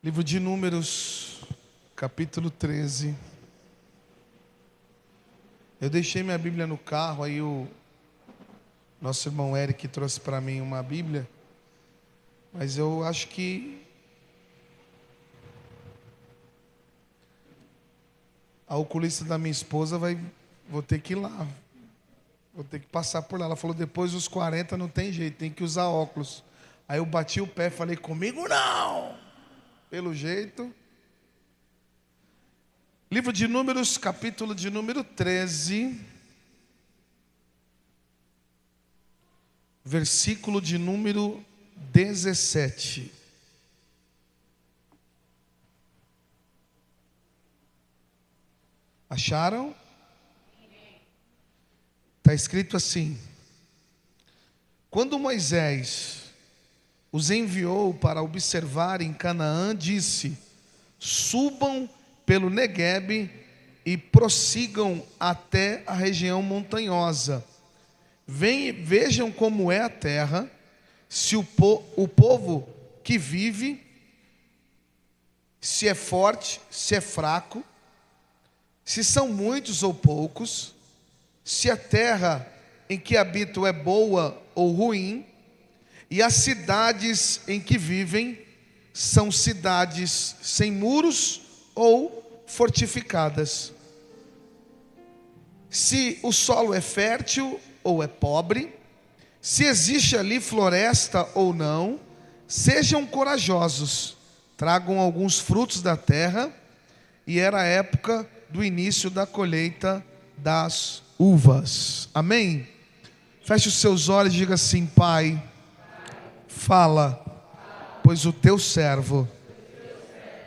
Livro de Números, capítulo 13. Eu deixei minha Bíblia no carro, aí o nosso irmão Eric trouxe para mim uma Bíblia, mas eu acho que a oculista da minha esposa vou ter que ir lá, vou ter que passar por lá. Ela falou, depois dos 40 não tem jeito, tem que usar óculos. Aí eu bati o pé e falei, comigo não! Pelo jeito. Livro de Números, capítulo de número 13, versículo de número 17. Acharam? Está escrito assim: quando Moisés os enviou para observar em Canaã, disse: subam pelo Neguebe e prossigam até a região montanhosa. Vejam como é a terra, se o povo que vive, se é forte, se é fraco, se são muitos ou poucos, se a terra em que habitam é boa ou ruim, e as cidades em que vivem são cidades sem muros ou fortificadas. Se o solo é fértil ou é pobre, se existe ali floresta ou não, sejam corajosos, tragam alguns frutos da terra. E era a época do início da colheita das uvas. Amém? Feche os seus olhos e diga assim: Pai, fala, pois o teu servo,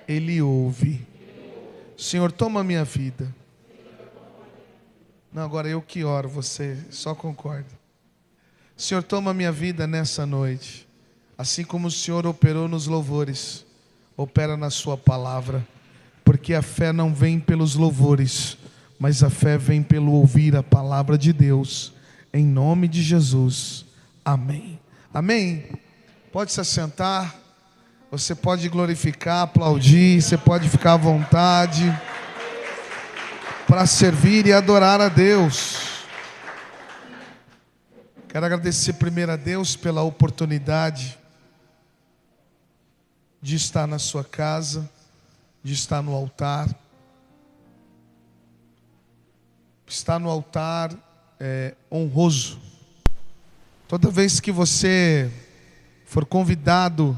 ele ouve. Senhor, toma a minha vida. Não, agora eu que oro, você só concorda. Senhor, toma a minha vida nessa noite. Assim como o Senhor operou nos louvores, opera na sua palavra. Porque a fé não vem pelos louvores, mas a fé vem pelo ouvir a palavra de Deus. Em nome de Jesus. Amém. Amém. Pode se assentar, você pode glorificar, aplaudir, você pode ficar à vontade para servir e adorar a Deus. Quero agradecer primeiro a Deus pela oportunidade de estar na sua casa, de estar no altar. Estar no altar é honroso. Toda vez que você for convidado,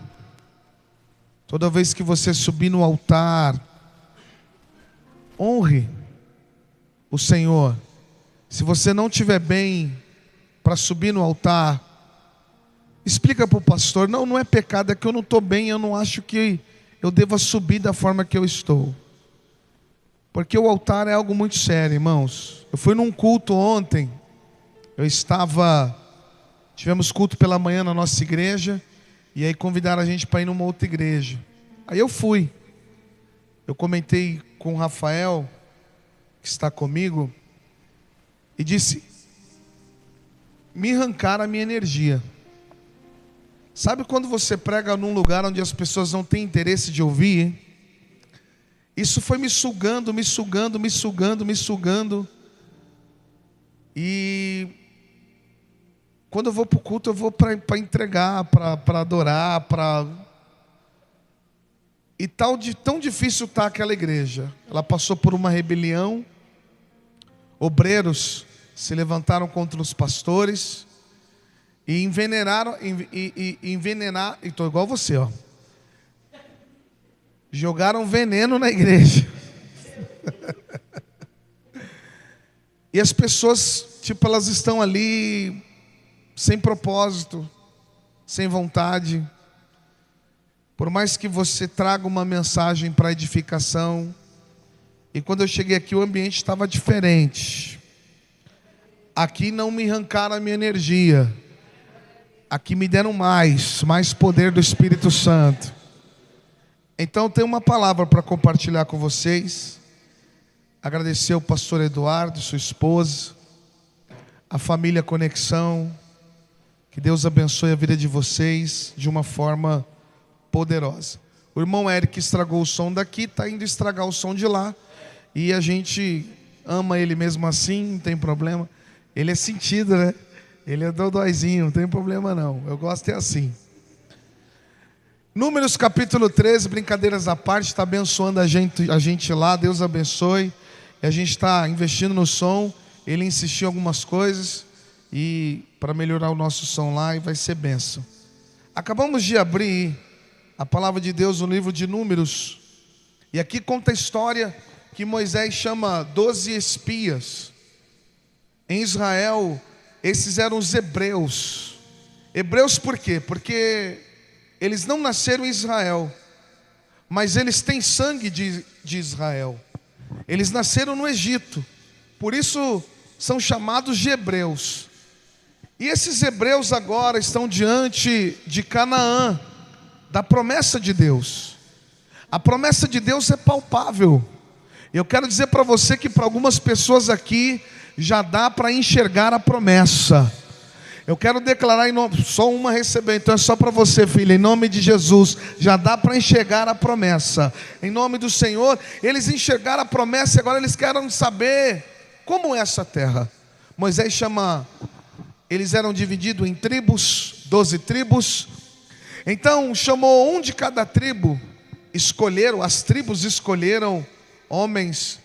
toda vez que você subir no altar, honre o Senhor. Se você não estiver bem para subir no altar, explica para o pastor: não é pecado, é que eu não estou bem, eu não acho que eu deva subir da forma que eu estou. Porque o altar é algo muito sério, irmãos. Eu fui num culto ontem, tivemos culto pela manhã na nossa igreja, e aí convidaram a gente para ir numa outra igreja. Aí eu fui. Eu comentei com o Rafael, que está comigo, e disse: me arrancaram a minha energia. Sabe quando você prega num lugar onde as pessoas não têm interesse de ouvir, hein? Isso foi me sugando, me sugando, me sugando, me sugando. E quando eu vou para o culto, eu vou para entregar, para adorar, E tão difícil está aquela igreja. Ela passou por uma rebelião. Obreiros se levantaram contra os pastores e envenenaram, estou igual você, ó. Jogaram veneno na igreja. E as pessoas, elas estão ali sem propósito, sem vontade. Por mais que você traga uma mensagem para edificação. E quando eu cheguei aqui, o ambiente estava diferente. Aqui não me arrancaram a minha energia. Aqui me deram mais poder do Espírito Santo. Então eu tenho uma palavra para compartilhar com vocês. Agradecer ao pastor Eduardo, sua esposa, a família Conexão. Que Deus abençoe a vida de vocês de uma forma poderosa. O irmão Eric estragou o som daqui, está indo estragar o som de lá. E a gente ama ele mesmo assim, não tem problema. Ele é sentido, né? Ele é dodóizinho, não tem problema não. Eu gosto é assim. Números capítulo 13, brincadeiras à parte, está abençoando a gente lá, Deus abençoe. E a gente está investindo no som. Ele insistiu em algumas coisas e para melhorar o nosso som lá, e vai ser bênção. Acabamos de abrir a palavra de Deus no livro de Números. E aqui conta a história que Moisés chama 12 espias. Em Israel, esses eram os hebreus. Hebreus por quê? Porque eles não nasceram em Israel, mas eles têm sangue de Israel. Eles nasceram no Egito, por isso são chamados de hebreus. E esses hebreus agora estão diante de Canaã, da promessa de Deus. A promessa de Deus é palpável. Eu quero dizer para você que para algumas pessoas aqui já dá para enxergar a promessa. Eu quero declarar em nome, só uma recebeu, então é só para você, filha, em nome de Jesus, já dá para enxergar a promessa. Em nome do Senhor, eles enxergaram a promessa e agora eles querem saber como é essa terra. Moisés chama, eles eram divididos em tribos, 12 tribos. Então chamou um de cada tribo, as tribos escolheram homens,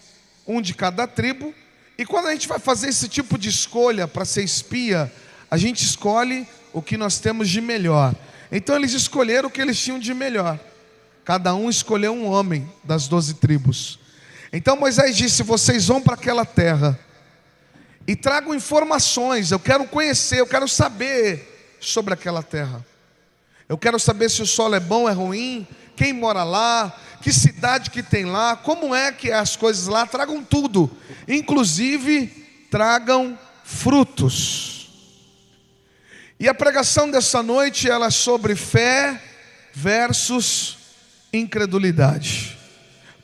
um de cada tribo. E quando a gente vai fazer esse tipo de escolha para ser espia, a gente escolhe o que nós temos de melhor. Então eles escolheram o que eles tinham de melhor. Cada um escolheu um homem das 12 tribos. Então Moisés disse: vocês vão para aquela terra e tragam informações. Eu quero conhecer, eu quero saber sobre aquela terra. Eu quero saber se o solo é bom ou é ruim, quem mora lá, que cidade que tem lá, como é que é as coisas lá. Tragam tudo, inclusive tragam frutos. E a pregação dessa noite ela é sobre fé versus incredulidade.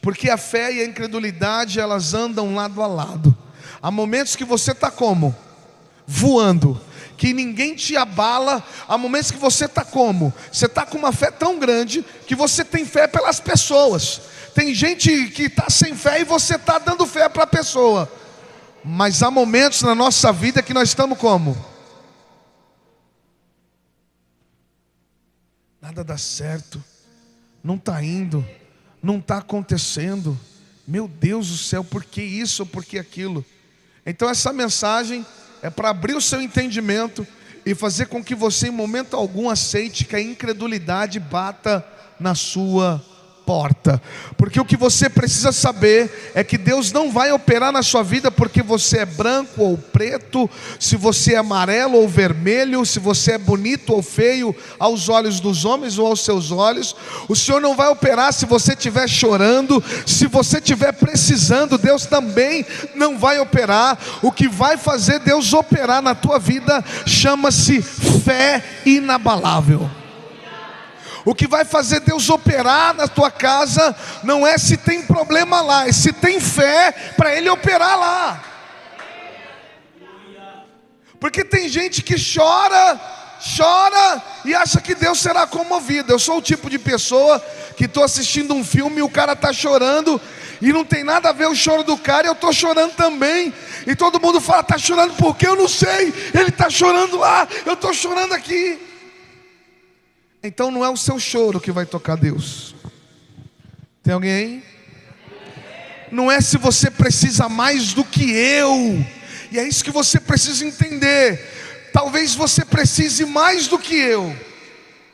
Porque a fé e a incredulidade elas andam lado a lado. Há momentos que você está como? Voando, que ninguém te abala. Há momentos que você está como? Você está com uma fé tão grande que você tem fé pelas pessoas. Tem gente que está sem fé e você está dando fé para a pessoa. Mas há momentos na nossa vida que nós estamos como? Nada dá certo, não está indo, não está acontecendo. Meu Deus do céu, por que isso, por que aquilo? Então essa mensagem é para abrir o seu entendimento e fazer com que você em momento algum aceite que a incredulidade bata na sua porta. Porque o que você precisa saber é que Deus não vai operar na sua vida porque você é branco ou preto, se você é amarelo ou vermelho, se você é bonito ou feio aos olhos dos homens ou aos seus olhos. O Senhor não vai operar se você estiver chorando, se você estiver precisando, Deus também não vai operar. O que vai fazer Deus operar na tua vida chama-se fé inabalável. O que vai fazer Deus operar na tua casa não é se tem problema lá, é se tem fé para Ele operar lá. Porque tem gente que chora e acha que Deus será comovido. Eu sou o tipo de pessoa que estou assistindo um filme e o cara está chorando e não tem nada a ver o choro do cara, e eu estou chorando também. E todo mundo fala: está chorando por quê? Eu não sei, ele está chorando lá, eu estou chorando aqui. Então não é o seu choro que vai tocar Deus. Tem alguém aí? Não é se você precisa mais do que eu. E é isso que você precisa entender. Talvez você precise mais do que eu,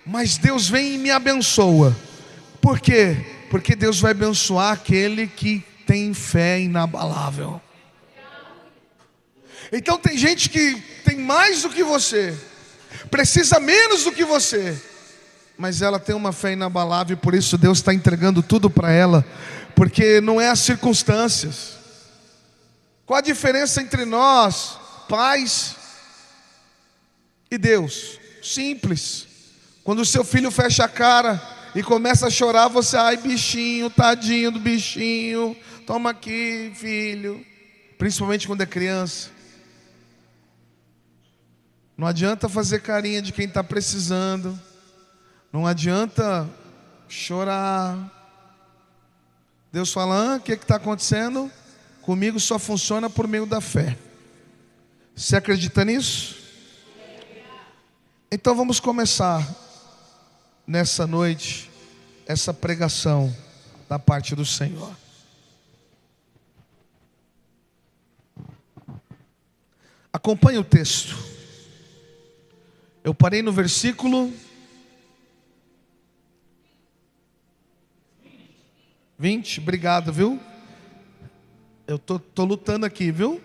mas Deus vem e me abençoa. Por quê? Porque Deus vai abençoar aquele que tem fé inabalável. Então tem gente que tem mais do que você, precisa menos do que você, mas ela tem uma fé inabalável, e por isso Deus está entregando tudo para ela, porque não é as circunstâncias. Qual a diferença entre nós, pais, e Deus? Simples. Quando o seu filho fecha a cara e começa a chorar, você: ai bichinho, tadinho do bichinho, toma aqui filho. Principalmente quando é criança. Não adianta fazer carinha de quem está precisando. Não adianta chorar. Deus fala: o que está acontecendo? Comigo só funciona por meio da fé. Você acredita nisso? Então vamos começar nessa noite essa pregação da parte do Senhor. Acompanhe o texto. Eu parei no versículo 20. Obrigado, viu? Eu tô lutando aqui, viu?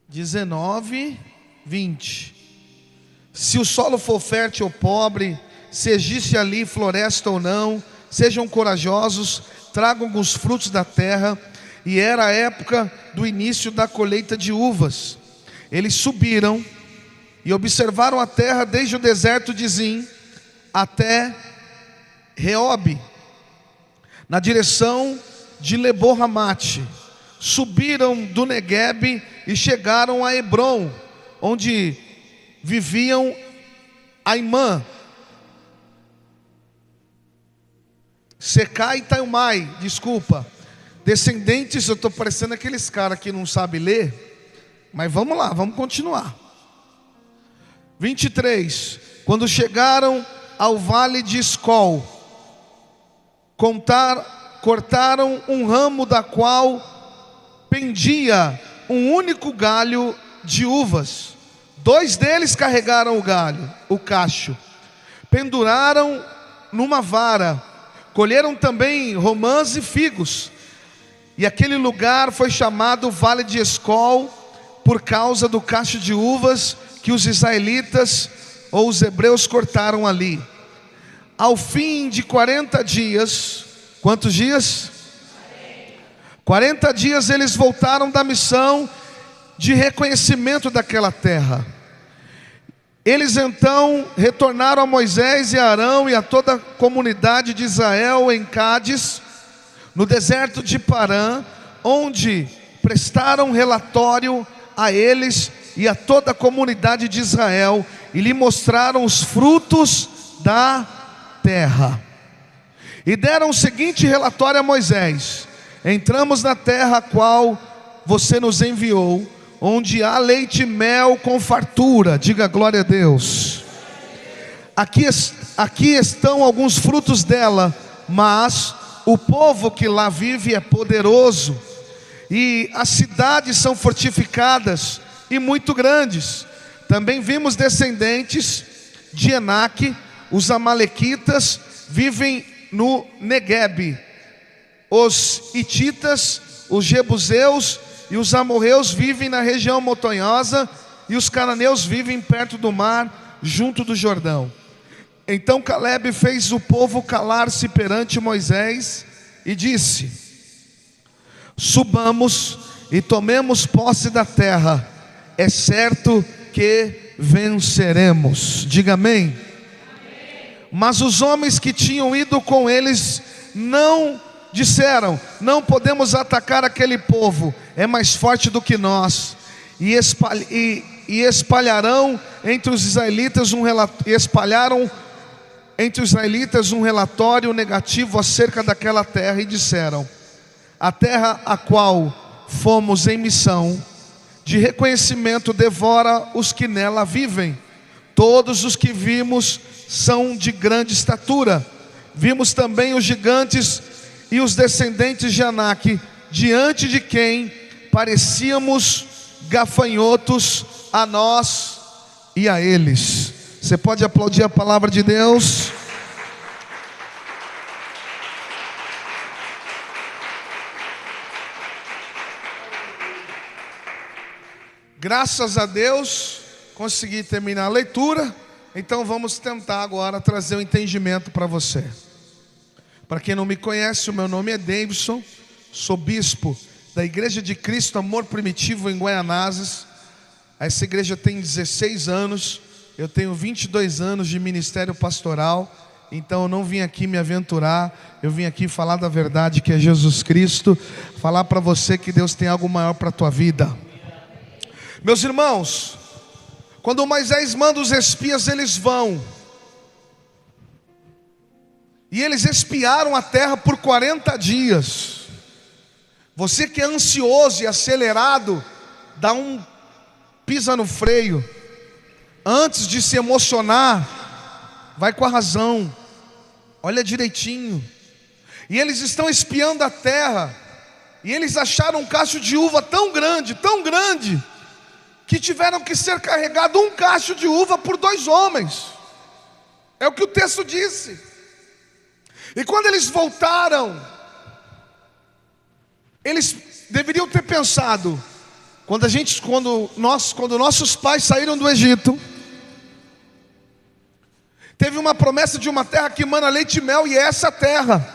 19, 20. Se o solo for fértil ou pobre, se existe ali floresta ou não, sejam corajosos, tragam alguns frutos da terra. E era a época do início da colheita de uvas. Eles subiram e observaram a terra desde o deserto de Zim até Reobe, na direção de Lebo-Hamate. Subiram do Neguebe e chegaram a Hebrom, onde viviam Aimã, Secai e Taimai, descendentes. Eu estou parecendo aqueles caras que não sabem ler, mas vamos lá, vamos continuar. 23. Quando chegaram ao vale de Escol, cortaram um ramo da qual pendia um único galho de uvas. 2 deles carregaram o cacho, penduraram numa vara. Colheram também romãs e figos. E aquele lugar foi chamado Vale de Escol por causa do cacho de uvas que os israelitas ou os hebreus cortaram ali. Ao fim de 40 dias, quantos dias? 40 dias eles voltaram da missão de reconhecimento daquela terra. Eles então retornaram a Moisés e a Arão e a toda a comunidade de Israel em Cádiz, no deserto de Parã, onde prestaram relatório a eles e a toda a comunidade de Israel, e lhe mostraram os frutos da terra. E deram o seguinte relatório a Moisés: entramos na terra a qual você nos enviou, onde há leite e mel com fartura. Diga glória a Deus. Aqui estão alguns frutos dela, mas o povo que lá vive é poderoso, e as cidades são fortificadas e muito grandes. Também vimos descendentes de Enaque. Os amalequitas vivem no Neguebe. Os hititas, os jebuseus e os amorreus vivem na região montanhosa, e os cananeus vivem perto do mar, junto do Jordão. Então Caleb fez o povo calar-se perante Moisés e disse: subamos e tomemos posse da terra, é certo que venceremos. Diga amém. Mas os homens que tinham ido com eles disseram: não podemos atacar aquele povo, é mais forte do que nós. E espalharam entre os israelitas um relatório negativo acerca daquela terra, e disseram: a terra a qual fomos em missão de reconhecimento devora os que nela vivem. Todos os que vimos são de grande estatura. Vimos também os gigantes e os descendentes de Anak, diante de quem parecíamos gafanhotos a nós e a eles. Você pode aplaudir a palavra de Deus? Graças a Deus, consegui terminar a leitura. Então vamos tentar agora trazer o entendimento para você. Para quem não me conhece, o meu nome é Davidson, sou bispo da Igreja de Cristo Amor Primitivo em Guaianazes. Essa igreja tem 16 anos, eu tenho 22 anos de ministério pastoral. Então eu não vim aqui me aventurar, eu vim aqui falar da verdade, que é Jesus Cristo, falar para você que Deus tem algo maior para a tua vida. Meus irmãos, quando Moisés manda os espias, eles vão. E eles espiaram a terra por 40 dias. Você que é ansioso e acelerado, dá um pisa no freio. Antes de se emocionar, vai com a razão. Olha direitinho. E eles estão espiando a terra. E eles acharam um cacho de uva tão grande, que tiveram que ser carregado um cacho de uva por 2 homens. É o que o texto disse. E quando eles voltaram, eles deveriam ter pensado: quando nossos pais saíram do Egito, teve uma promessa de uma terra que emana leite e mel, e é essa terra.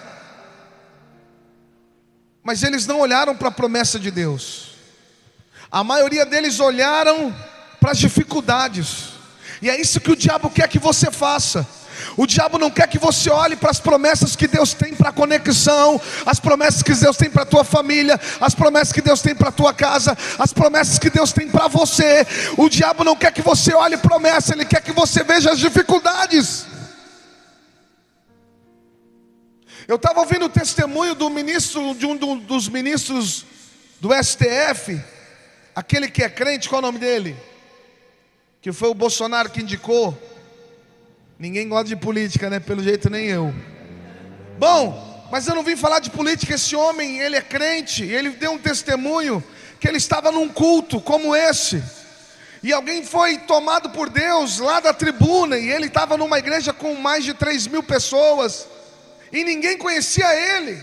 Mas eles não olharam para a promessa de Deus. A maioria deles olharam para as dificuldades. E é isso que o diabo quer que você faça. O diabo não quer que você olhe para as promessas que Deus tem para a conexão, as promessas que Deus tem para a tua família, as promessas que Deus tem para a tua casa, as promessas que Deus tem para você. O diabo não quer que você olhe promessa, ele quer que você veja as dificuldades. Eu estava ouvindo o testemunho do ministro, de um dos ministros do STF, aquele que é crente, qual é o nome dele? Que foi o Bolsonaro que indicou. Ninguém gosta de política, né? Pelo jeito nem eu. Bom, mas eu não vim falar de política. Esse homem, ele é crente. Ele deu um testemunho que ele estava num culto como esse, e alguém foi tomado por Deus lá da tribuna, e ele estava numa igreja com mais de 3.000 pessoas, e ninguém conhecia ele.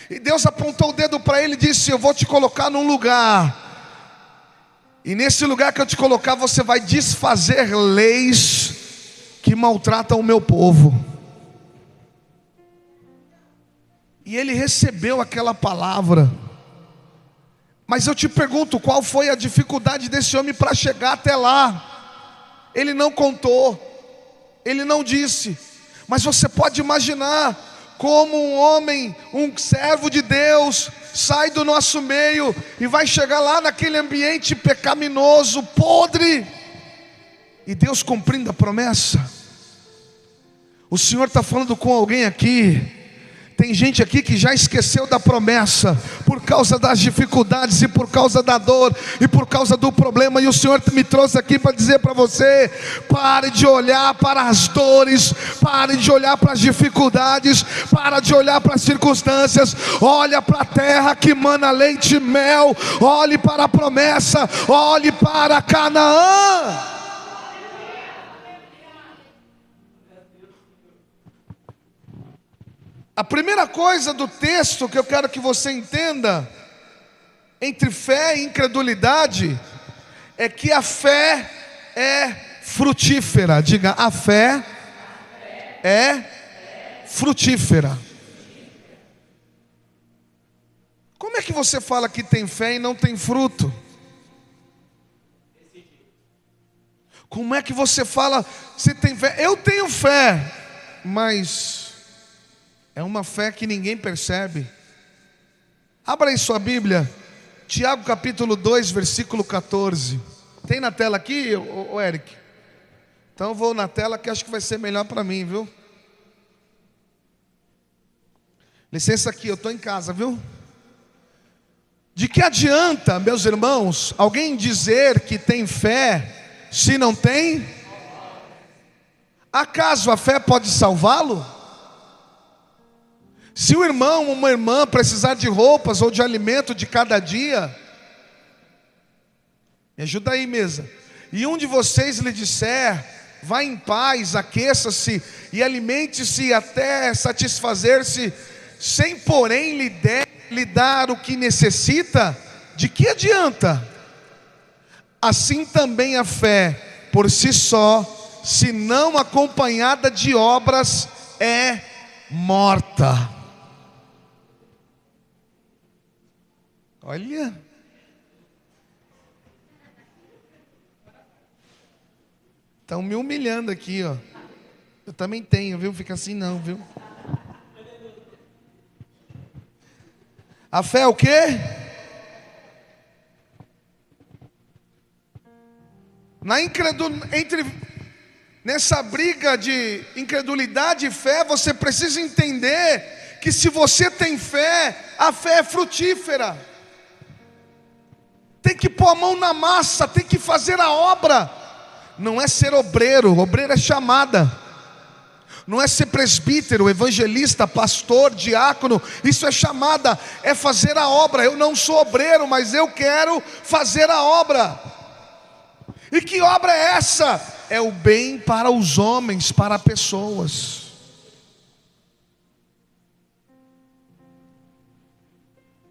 E Deus apontou o dedo para ele e disse: eu vou te colocar num lugar, e nesse lugar que eu te colocar, você vai desfazer leis que maltratam o meu povo. E ele recebeu aquela palavra. Mas eu te pergunto, qual foi a dificuldade desse homem para chegar até lá? Ele não contou, ele não disse. Mas você pode imaginar como um homem, um servo de Deus, sai do nosso meio e vai chegar lá naquele ambiente pecaminoso, podre, e Deus cumprindo a promessa. O Senhor está falando com alguém aqui. Tem gente aqui que já esqueceu da promessa por causa das dificuldades, e por causa da dor, e por causa do problema. E o Senhor me trouxe aqui para dizer para você: pare de olhar para as dores, pare de olhar para as dificuldades, pare de olhar para as circunstâncias. Olha para a terra que mana leite e mel. Olhe para a promessa, olhe para Canaã. A primeira coisa do texto que eu quero que você entenda, entre fé e incredulidade, é que a fé é frutífera. Diga: a fé é frutífera. Como é que você fala que tem fé e não tem fruto? Como é que você fala se tem fé? Eu tenho fé, mas é uma fé que ninguém percebe. Abra aí sua Bíblia, Tiago capítulo 2, versículo 14. Tem na tela aqui, ô Eric? Então eu vou na tela, que acho que vai ser melhor para mim, viu? Licença aqui, eu estou em casa, viu? De que adianta, meus irmãos, alguém dizer que tem fé se não tem? Acaso a fé pode salvá-lo? Se o irmão ou uma irmã precisar de roupas ou de alimento de cada dia, me ajuda aí, mesa, e um de vocês lhe disser: vá em paz, aqueça-se e alimente-se até satisfazer-se, sem porém lhe dar o que necessita, de que adianta? Assim também a fé por si só, se não acompanhada de obras, é morta. Olha, estão me humilhando aqui, ó. Eu também tenho, viu? Fica assim não, viu? A fé é o quê? Nessa briga de incredulidade e fé, você precisa entender que se você tem fé, a fé é frutífera. Tem que pôr a mão na massa, tem que fazer a obra. Não é ser obreiro, obreiro é chamada. Não é ser presbítero, evangelista, pastor, diácono, isso é chamada, é fazer a obra. Eu não sou obreiro, mas eu quero fazer a obra. E que obra é essa? É o bem para os homens, para pessoas.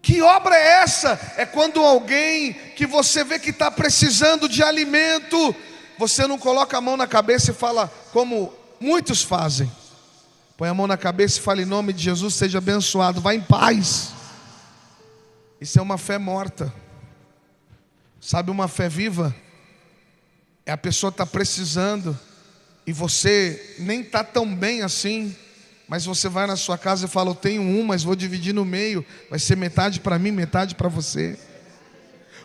Que obra é essa? É quando alguém que você vê que está precisando de alimento, você não coloca a mão na cabeça e fala como muitos fazem. Põe a mão na cabeça e fala: em nome de Jesus, seja abençoado, vá em paz. Isso é uma fé morta. Sabe uma fé viva? É a pessoa está precisando e você nem está tão bem assim, mas você vai na sua casa e fala: eu tenho mas vou dividir no meio, vai ser metade para mim, metade para você.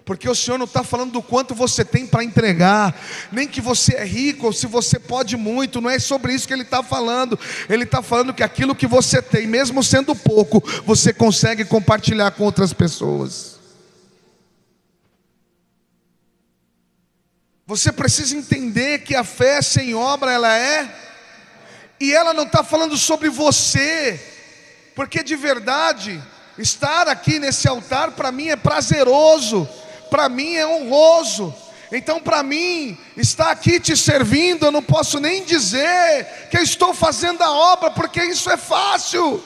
Porque o Senhor não está falando do quanto você tem para entregar, nem que você é rico ou se você pode muito, não é sobre isso que Ele está falando. Ele está falando que aquilo que você tem, mesmo sendo pouco, você consegue compartilhar com outras pessoas. Você precisa entender que a fé sem obra ela é, e ela não está falando sobre você, porque de verdade, estar aqui nesse altar para mim é prazeroso, para mim é honroso. Então para mim, estar aqui te servindo, eu não posso nem dizer que eu estou fazendo a obra, porque isso é fácil.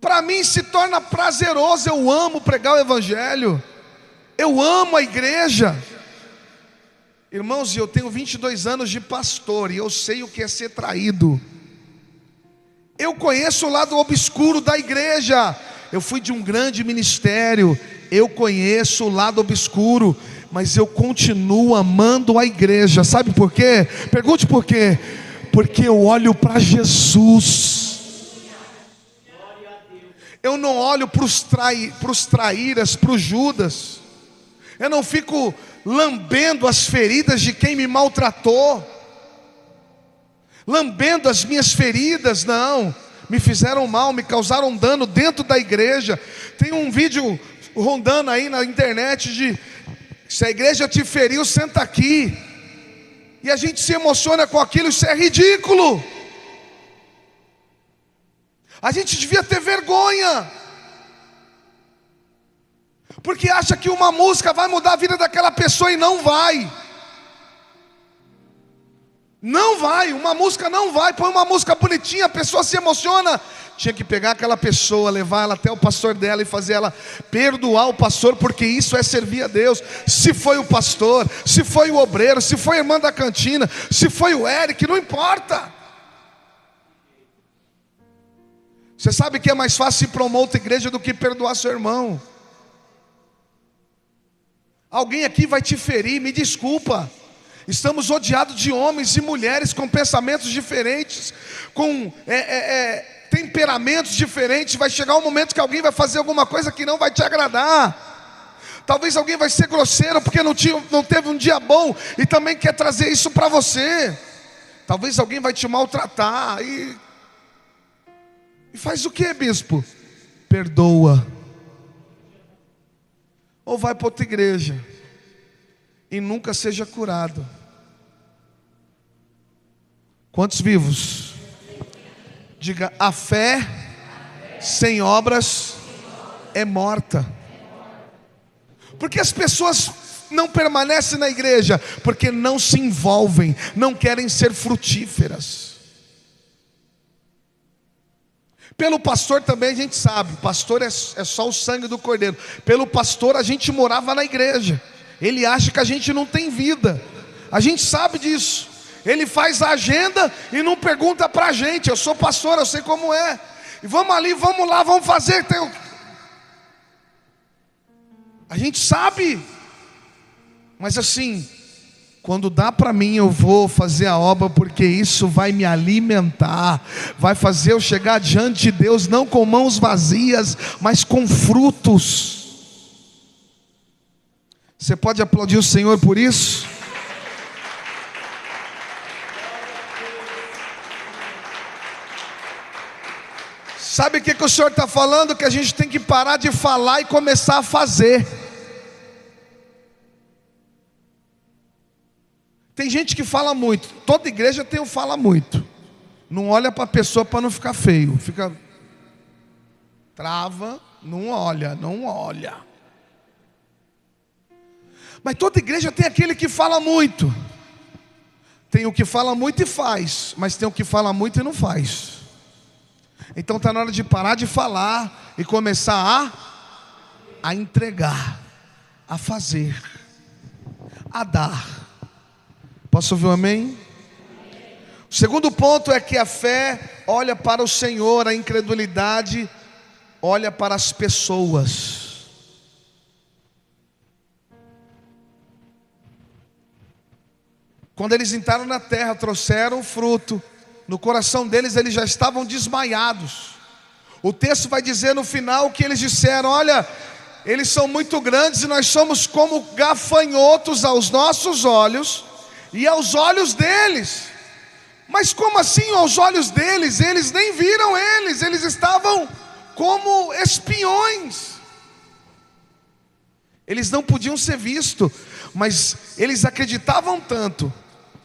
Para mim se torna prazeroso, eu amo pregar o Evangelho. Eu amo a igreja. Irmãos, eu tenho 22 anos de pastor e eu sei o que é ser traído. Eu conheço o lado obscuro da igreja. Eu fui de um grande ministério. Eu conheço o lado obscuro, mas eu continuo amando a igreja. Sabe por quê? Pergunte por quê. Porque eu olho para Jesus. Eu não olho para os traíras, para os Judas. Eu não fico lambendo as feridas de quem me maltratou, lambendo as minhas feridas. Não, me fizeram mal, me causaram dano dentro da igreja. Tem um vídeo rondando aí na internet de: se a igreja te feriu, senta aqui. E a gente se emociona com aquilo. Isso é ridículo. A gente devia ter vergonha, porque acha que uma música vai mudar a vida daquela pessoa, e não vai. Não vai, uma música não vai. Põe uma música bonitinha, a pessoa se emociona. Tinha que pegar aquela pessoa, levar ela até o pastor dela e fazer ela perdoar o pastor, porque isso é servir a Deus. Se foi o pastor, se foi o obreiro, se foi a irmã da cantina, se foi o Eric, não importa. Você sabe que é mais fácil ir para uma outra igreja do que perdoar seu irmão. Alguém aqui vai te ferir, me desculpa. Estamos rodeados de homens e mulheres com pensamentos diferentes, com temperamentos diferentes. Vai chegar um momento que alguém vai fazer alguma coisa que não vai te agradar. Talvez alguém vai ser grosseiro porque não teve um dia bom e também quer trazer isso para você. Talvez alguém vai te maltratar e faz o que, bispo? Perdoa. Ou vai para outra igreja e nunca seja curado. Quantos vivos? Diga: a fé sem obras é morta. Porque as pessoas não permanecem na igreja porque não se envolvem, não querem ser frutíferas. Pelo pastor também a gente sabe, pastor é só o sangue do cordeiro. Pelo pastor a gente morava na igreja. Ele acha que a gente não tem vida. A gente sabe disso. Ele faz a agenda e não pergunta para a gente. Eu sou pastor, eu sei como é. E vamos ali, vamos lá, vamos fazer. A gente sabe. Mas assim, quando dá para mim, eu vou fazer a obra, porque isso vai me alimentar, vai fazer eu chegar diante de Deus não com mãos vazias, mas com frutos. Você pode aplaudir o Senhor por isso? Sabe o que o Senhor está falando? Que a gente tem que parar de falar e começar a fazer. Tem gente que fala muito. Toda igreja tem um fala muito. Não olha para a pessoa para não ficar feio. Fica... Trava, não olha, não olha. Mas toda igreja tem aquele que fala muito. Tem o que fala muito e faz, mas tem o que fala muito e não faz. Então está na hora de parar de falar e começar a entregar, a fazer, a dar. Posso ouvir um amém? O segundo ponto é que a fé olha para o Senhor, a incredulidade olha para as pessoas. Quando eles entraram na terra, trouxeram o fruto. No coração deles, eles já estavam desmaiados. O texto vai dizer no final que eles disseram: olha, eles são muito grandes e nós somos como gafanhotos aos nossos olhos e aos olhos deles. Mas como assim aos olhos deles? Eles nem viram eles estavam como espiões. Eles não podiam ser vistos, mas eles acreditavam tanto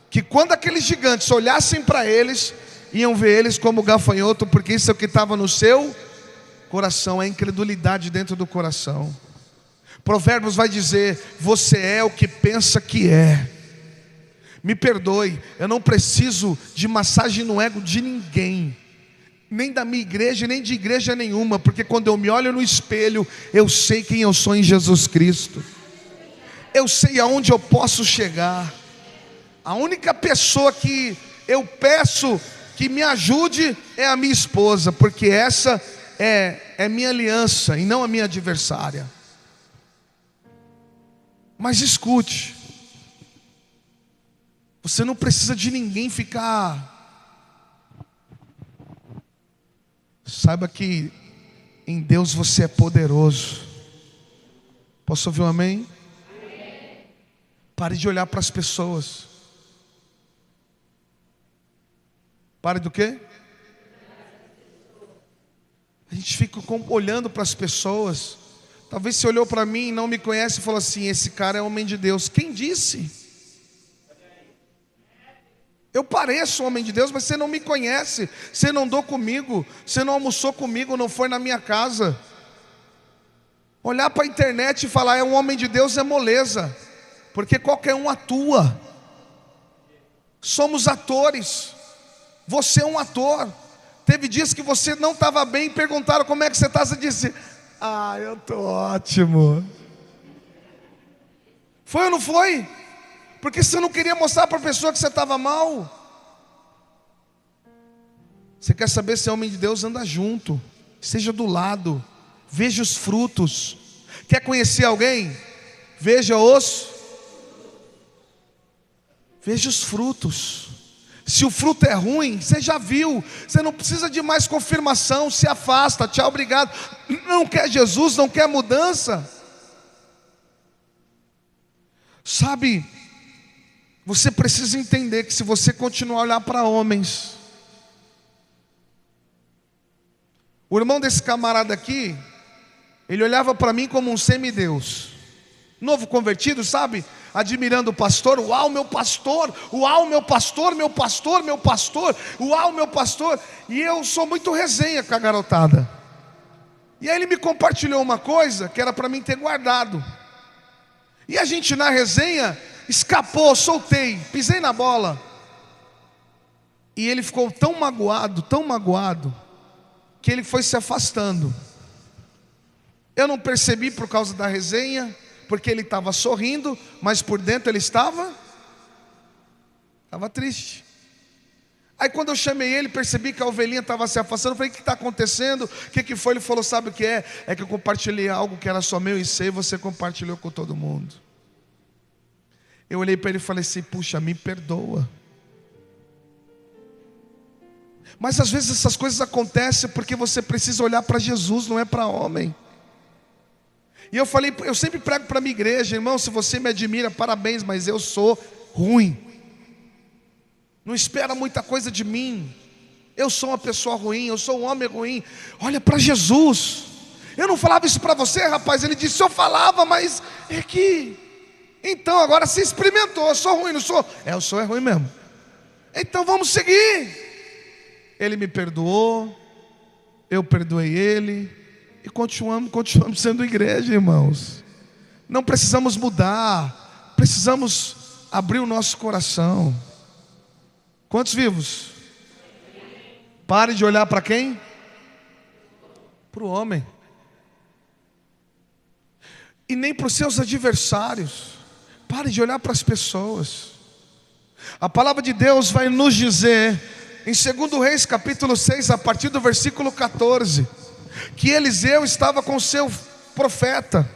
que quando aqueles gigantes olhassem para eles, iam ver eles como gafanhoto, porque isso é o que estava no seu coração, a incredulidade dentro do coração. Provérbios vai dizer: você é o que pensa que é. Me perdoe, eu não preciso de massagem no ego de ninguém, nem da minha igreja, nem de igreja nenhuma, porque quando eu me olho no espelho, eu sei quem eu sou em Jesus Cristo. Eu sei aonde eu posso chegar. A única pessoa que eu peço que me ajude é a minha esposa, porque essa é minha aliança e não a minha adversária. Mas escute, você não precisa de ninguém ficar. Saiba que em Deus você é poderoso. Posso ouvir um amém? Pare de olhar para as pessoas. Pare do quê? A gente fica olhando para as pessoas. Talvez você olhou para mim e não me conhece e falou assim: esse cara é homem de Deus. Quem disse? Eu pareço homem de Deus, mas você não me conhece. Você não andou comigo, você não almoçou comigo, não foi na minha casa. Olhar para a internet e falar é um homem de Deus é moleza, porque qualquer um atua. Somos atores. Você é um ator. Teve dias que você não estava bem e perguntaram como é que você está. Você disse: eu estou ótimo. Foi ou não foi? Porque você não queria mostrar para a pessoa que você estava mal. Você quer saber se é homem de Deus? Anda junto, esteja do lado, veja os frutos. Quer conhecer alguém? Veja os frutos. Se o fruto é ruim, você já viu, você não precisa de mais confirmação. Se afasta, tchau, obrigado. Não quer Jesus, não quer mudança. Sabe, você precisa entender que se você continuar a olhar para homens, o irmão desse camarada aqui, ele olhava para mim como um semideus, novo convertido, sabe? Admirando o pastor. Uau, meu pastor! Uau, meu pastor, meu pastor, meu pastor! Uau, meu pastor! E eu sou muito resenha com a garotada. E aí ele me compartilhou uma coisa que era para mim ter guardado. E a gente na resenha escapou, soltei, pisei na bola. E ele ficou tão magoado, que ele foi se afastando. Eu não percebi por causa da resenha, porque ele estava sorrindo, mas por dentro ele estava triste. Aí quando eu chamei ele, percebi que a ovelhinha estava se afastando. Eu falei: o que está acontecendo? O que foi? Ele falou: sabe o que é? É que eu compartilhei algo que era só meu e seu, e você compartilhou com todo mundo. Eu olhei para ele e falei assim: puxa, me perdoa. Mas às vezes essas coisas acontecem porque você precisa olhar para Jesus, não é para homem. E eu falei, eu sempre prego para a minha igreja: irmão, se você me admira, parabéns, mas eu sou ruim. Não espera muita coisa de mim. eu sou uma pessoa ruim, eu sou um homem ruim. Olha para Jesus. Eu não falava isso para você, rapaz. Ele disse, eu falava, mas é que... Então agora você experimentou, eu sou ruim, não sou? Eu sou ruim mesmo. Então vamos seguir. Ele me perdoou, eu perdoei ele, e continuamos sendo igreja, irmãos. Não precisamos mudar, precisamos abrir o nosso coração. Quantos vivos? Pare de olhar para quem? Para o homem. E nem para os seus adversários. Pare de olhar para as pessoas. A palavra de Deus vai nos dizer, em 2 Reis capítulo 6, a partir do versículo 14, que Eliseu estava com seu profeta,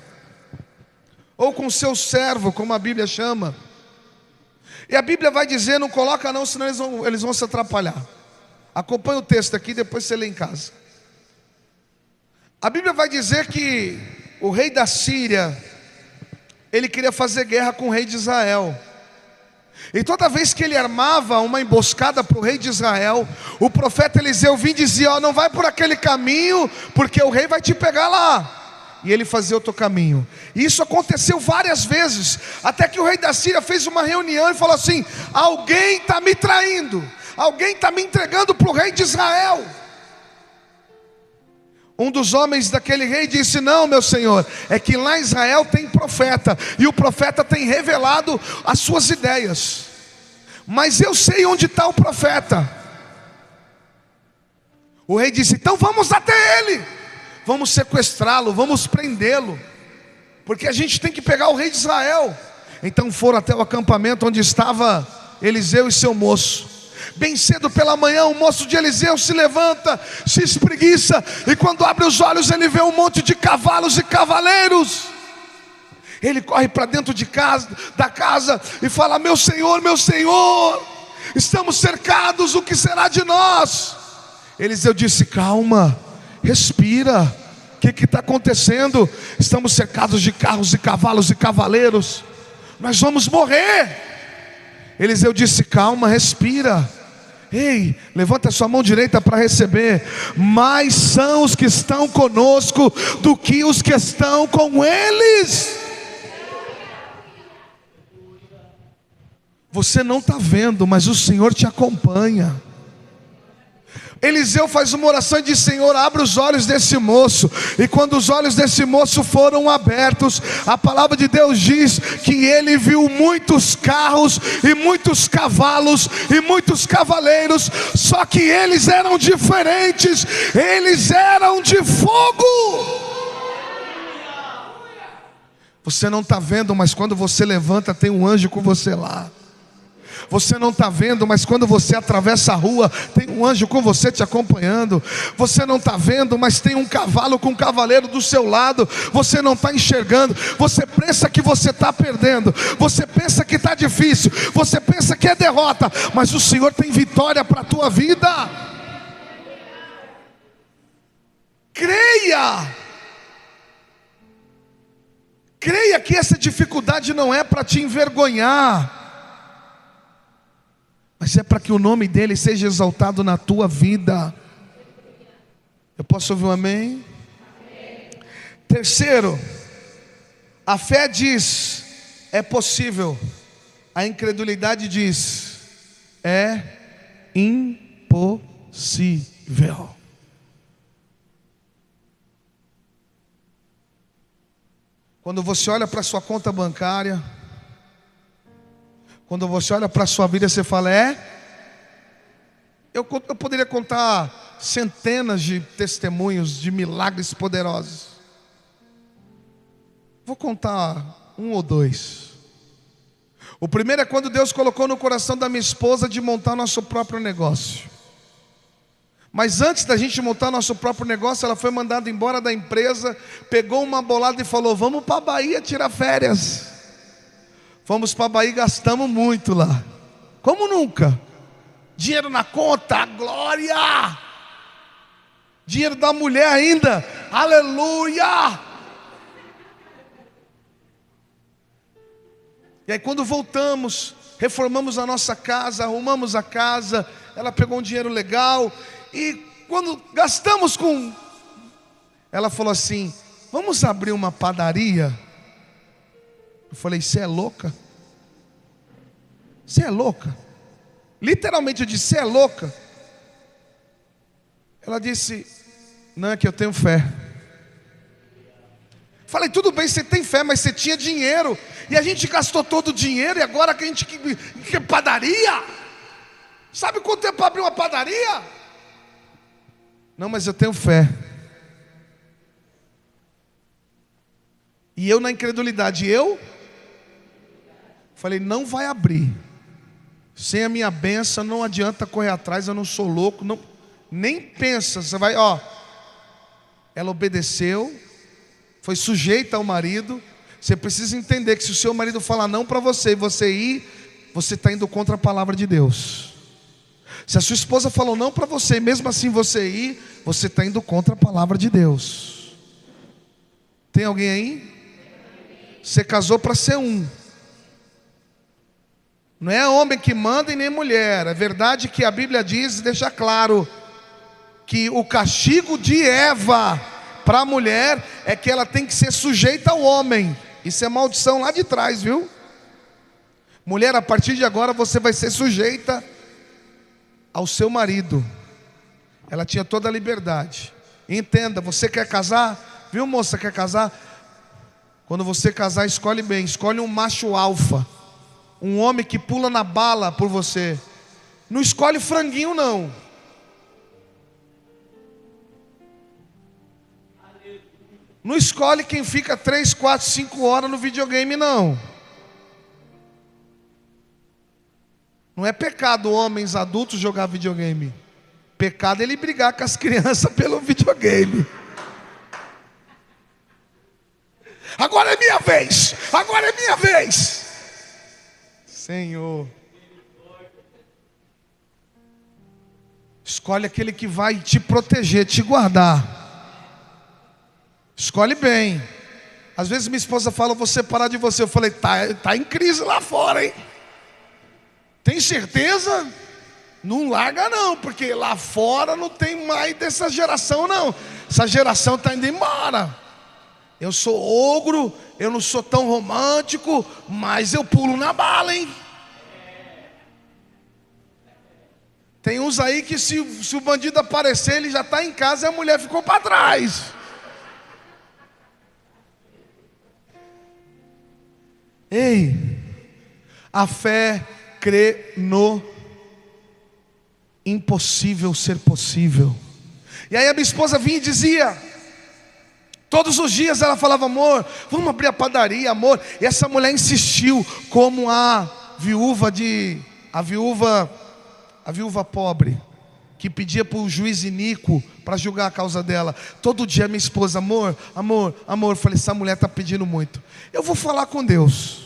ou com seu servo, como a Bíblia chama. E a Bíblia vai dizer, não coloca não, senão eles vão se atrapalhar. Acompanha o texto aqui, depois você lê em casa. A Bíblia vai dizer que o rei da Síria, ele queria fazer guerra com o rei de Israel. E toda vez que ele armava uma emboscada para o rei de Israel, o profeta Eliseu vinha e dizia, não vai por aquele caminho, porque o rei vai te pegar lá. E ele fazia outro caminho. E isso aconteceu várias vezes, até que o rei da Síria fez uma reunião e falou assim, alguém está me traindo, alguém está me entregando para o rei de Israel. Um dos homens daquele rei disse, não, meu senhor, é que lá em Israel tem profeta, e o profeta tem revelado as suas ideias, mas eu sei onde está o profeta. O rei disse, então vamos até ele, vamos sequestrá-lo, vamos prendê-lo, porque a gente tem que pegar o rei de Israel. Então foram até o acampamento onde estava Eliseu e seu moço. Bem cedo pela manhã, o moço de Eliseu se levanta, se espreguiça, e quando abre os olhos ele vê um monte de cavalos e cavaleiros. Ele corre para dentro da casa e fala, meu senhor, estamos cercados, o que será de nós? Eliseu disse, calma, respira, o que está acontecendo? Estamos cercados de carros e cavalos e cavaleiros, nós vamos morrer. Eliseu disse, calma, respira. Ei, levanta sua mão direita para receber. Mais são os que estão conosco do que os que estão com eles. Você não está vendo, mas o Senhor te acompanha. Eliseu faz uma oração e diz, Senhor, abre os olhos desse moço. E quando os olhos desse moço foram abertos, a palavra de Deus diz que ele viu muitos carros e muitos cavalos e muitos cavaleiros, só que eles eram diferentes, eles eram de fogo. Você não está vendo, mas quando você levanta tem um anjo com você lá. Você não está vendo, mas quando você atravessa a rua, tem um anjo com você te acompanhando. Você não está vendo, mas tem um cavalo com um cavaleiro do seu lado. Você não está enxergando, você pensa que você está perdendo, você pensa que está difícil, você pensa que é derrota, mas o Senhor tem vitória para a tua vida. Creia que essa dificuldade não é para te envergonhar, mas é para que o nome dele seja exaltado na tua vida. Eu posso ouvir um amém? Amém. Terceiro, a fé diz, é possível. A incredulidade diz, é impossível. Quando você olha para a sua conta bancária, quando você olha para a sua vida, você fala, eu poderia contar centenas de testemunhos de milagres poderosos. Vou contar um ou dois. O primeiro é quando Deus colocou no coração da minha esposa de montar nosso próprio negócio. Mas antes da gente montar nosso próprio negócio, ela foi mandada embora da empresa, pegou uma bolada e falou, vamos para a Bahia tirar férias. Fomos para a Bahia e gastamos muito lá, como nunca. Dinheiro na conta, glória. Dinheiro da mulher ainda, aleluia. E aí quando voltamos, reformamos a nossa casa, arrumamos a casa, ela pegou um dinheiro legal. E quando gastamos com... Ela falou assim: vamos abrir uma padaria? Eu falei: você é louca? Você é louca? Literalmente eu disse: você é louca? Ela disse: não, é que eu tenho fé. Falei: tudo bem, você tem fé, mas você tinha dinheiro. E a gente gastou todo o dinheiro. E agora que a gente quer padaria? Sabe quanto tempo para abrir uma padaria? Não, mas eu tenho fé. E eu na incredulidade, falei: não vai abrir. Sem a minha bênção não adianta correr atrás, eu não sou louco, não, nem pensa, você vai, Ela obedeceu, foi sujeita ao marido. Você precisa entender que se o seu marido falar não para você e você ir, você está indo contra a palavra de Deus. Se a sua esposa falou não para você e mesmo assim você ir, você está indo contra a palavra de Deus. Tem alguém aí? Você casou para ser um. Não é homem que manda e nem mulher. É verdade que a Bíblia diz, deixa claro, que o castigo de Eva para a mulher é que ela tem que ser sujeita ao homem. Isso é maldição lá de trás, viu? Mulher, a partir de agora você vai ser sujeita ao seu marido. Ela tinha toda a liberdade. Entenda, você quer casar? Viu, moça, quer casar? Quando você casar, escolhe bem. Escolhe um macho alfa, um homem que pula na bala por você. Não escolhe franguinho não. Não escolhe quem fica 3, 4, 5 horas no videogame não. Não é pecado homens adultos jogar videogame. Pecado é ele brigar com as crianças pelo videogame. Agora é minha vez. Agora é minha vez. Senhor. Escolhe aquele que vai te proteger, te guardar. Escolhe bem. Às vezes minha esposa fala: vou separar de você. Eu falei: tá em crise lá fora, hein? Tem certeza? Não larga não, porque lá fora não tem mais dessa geração não. Essa geração está indo embora. Eu sou ogro, eu não sou tão romântico, mas eu pulo na bala, hein? Tem uns aí que se o bandido aparecer, ele já está em casa e a mulher ficou para trás. Ei, a fé crê no impossível ser possível. E aí a minha esposa vinha e dizia, todos os dias ela falava: amor, vamos abrir a padaria, amor. E essa mulher insistiu, como a viúva pobre, que pedia para o juiz iníquo para julgar a causa dela. Todo dia minha esposa: amor, amor, amor. Eu falei: essa mulher está pedindo muito. Eu vou falar com Deus.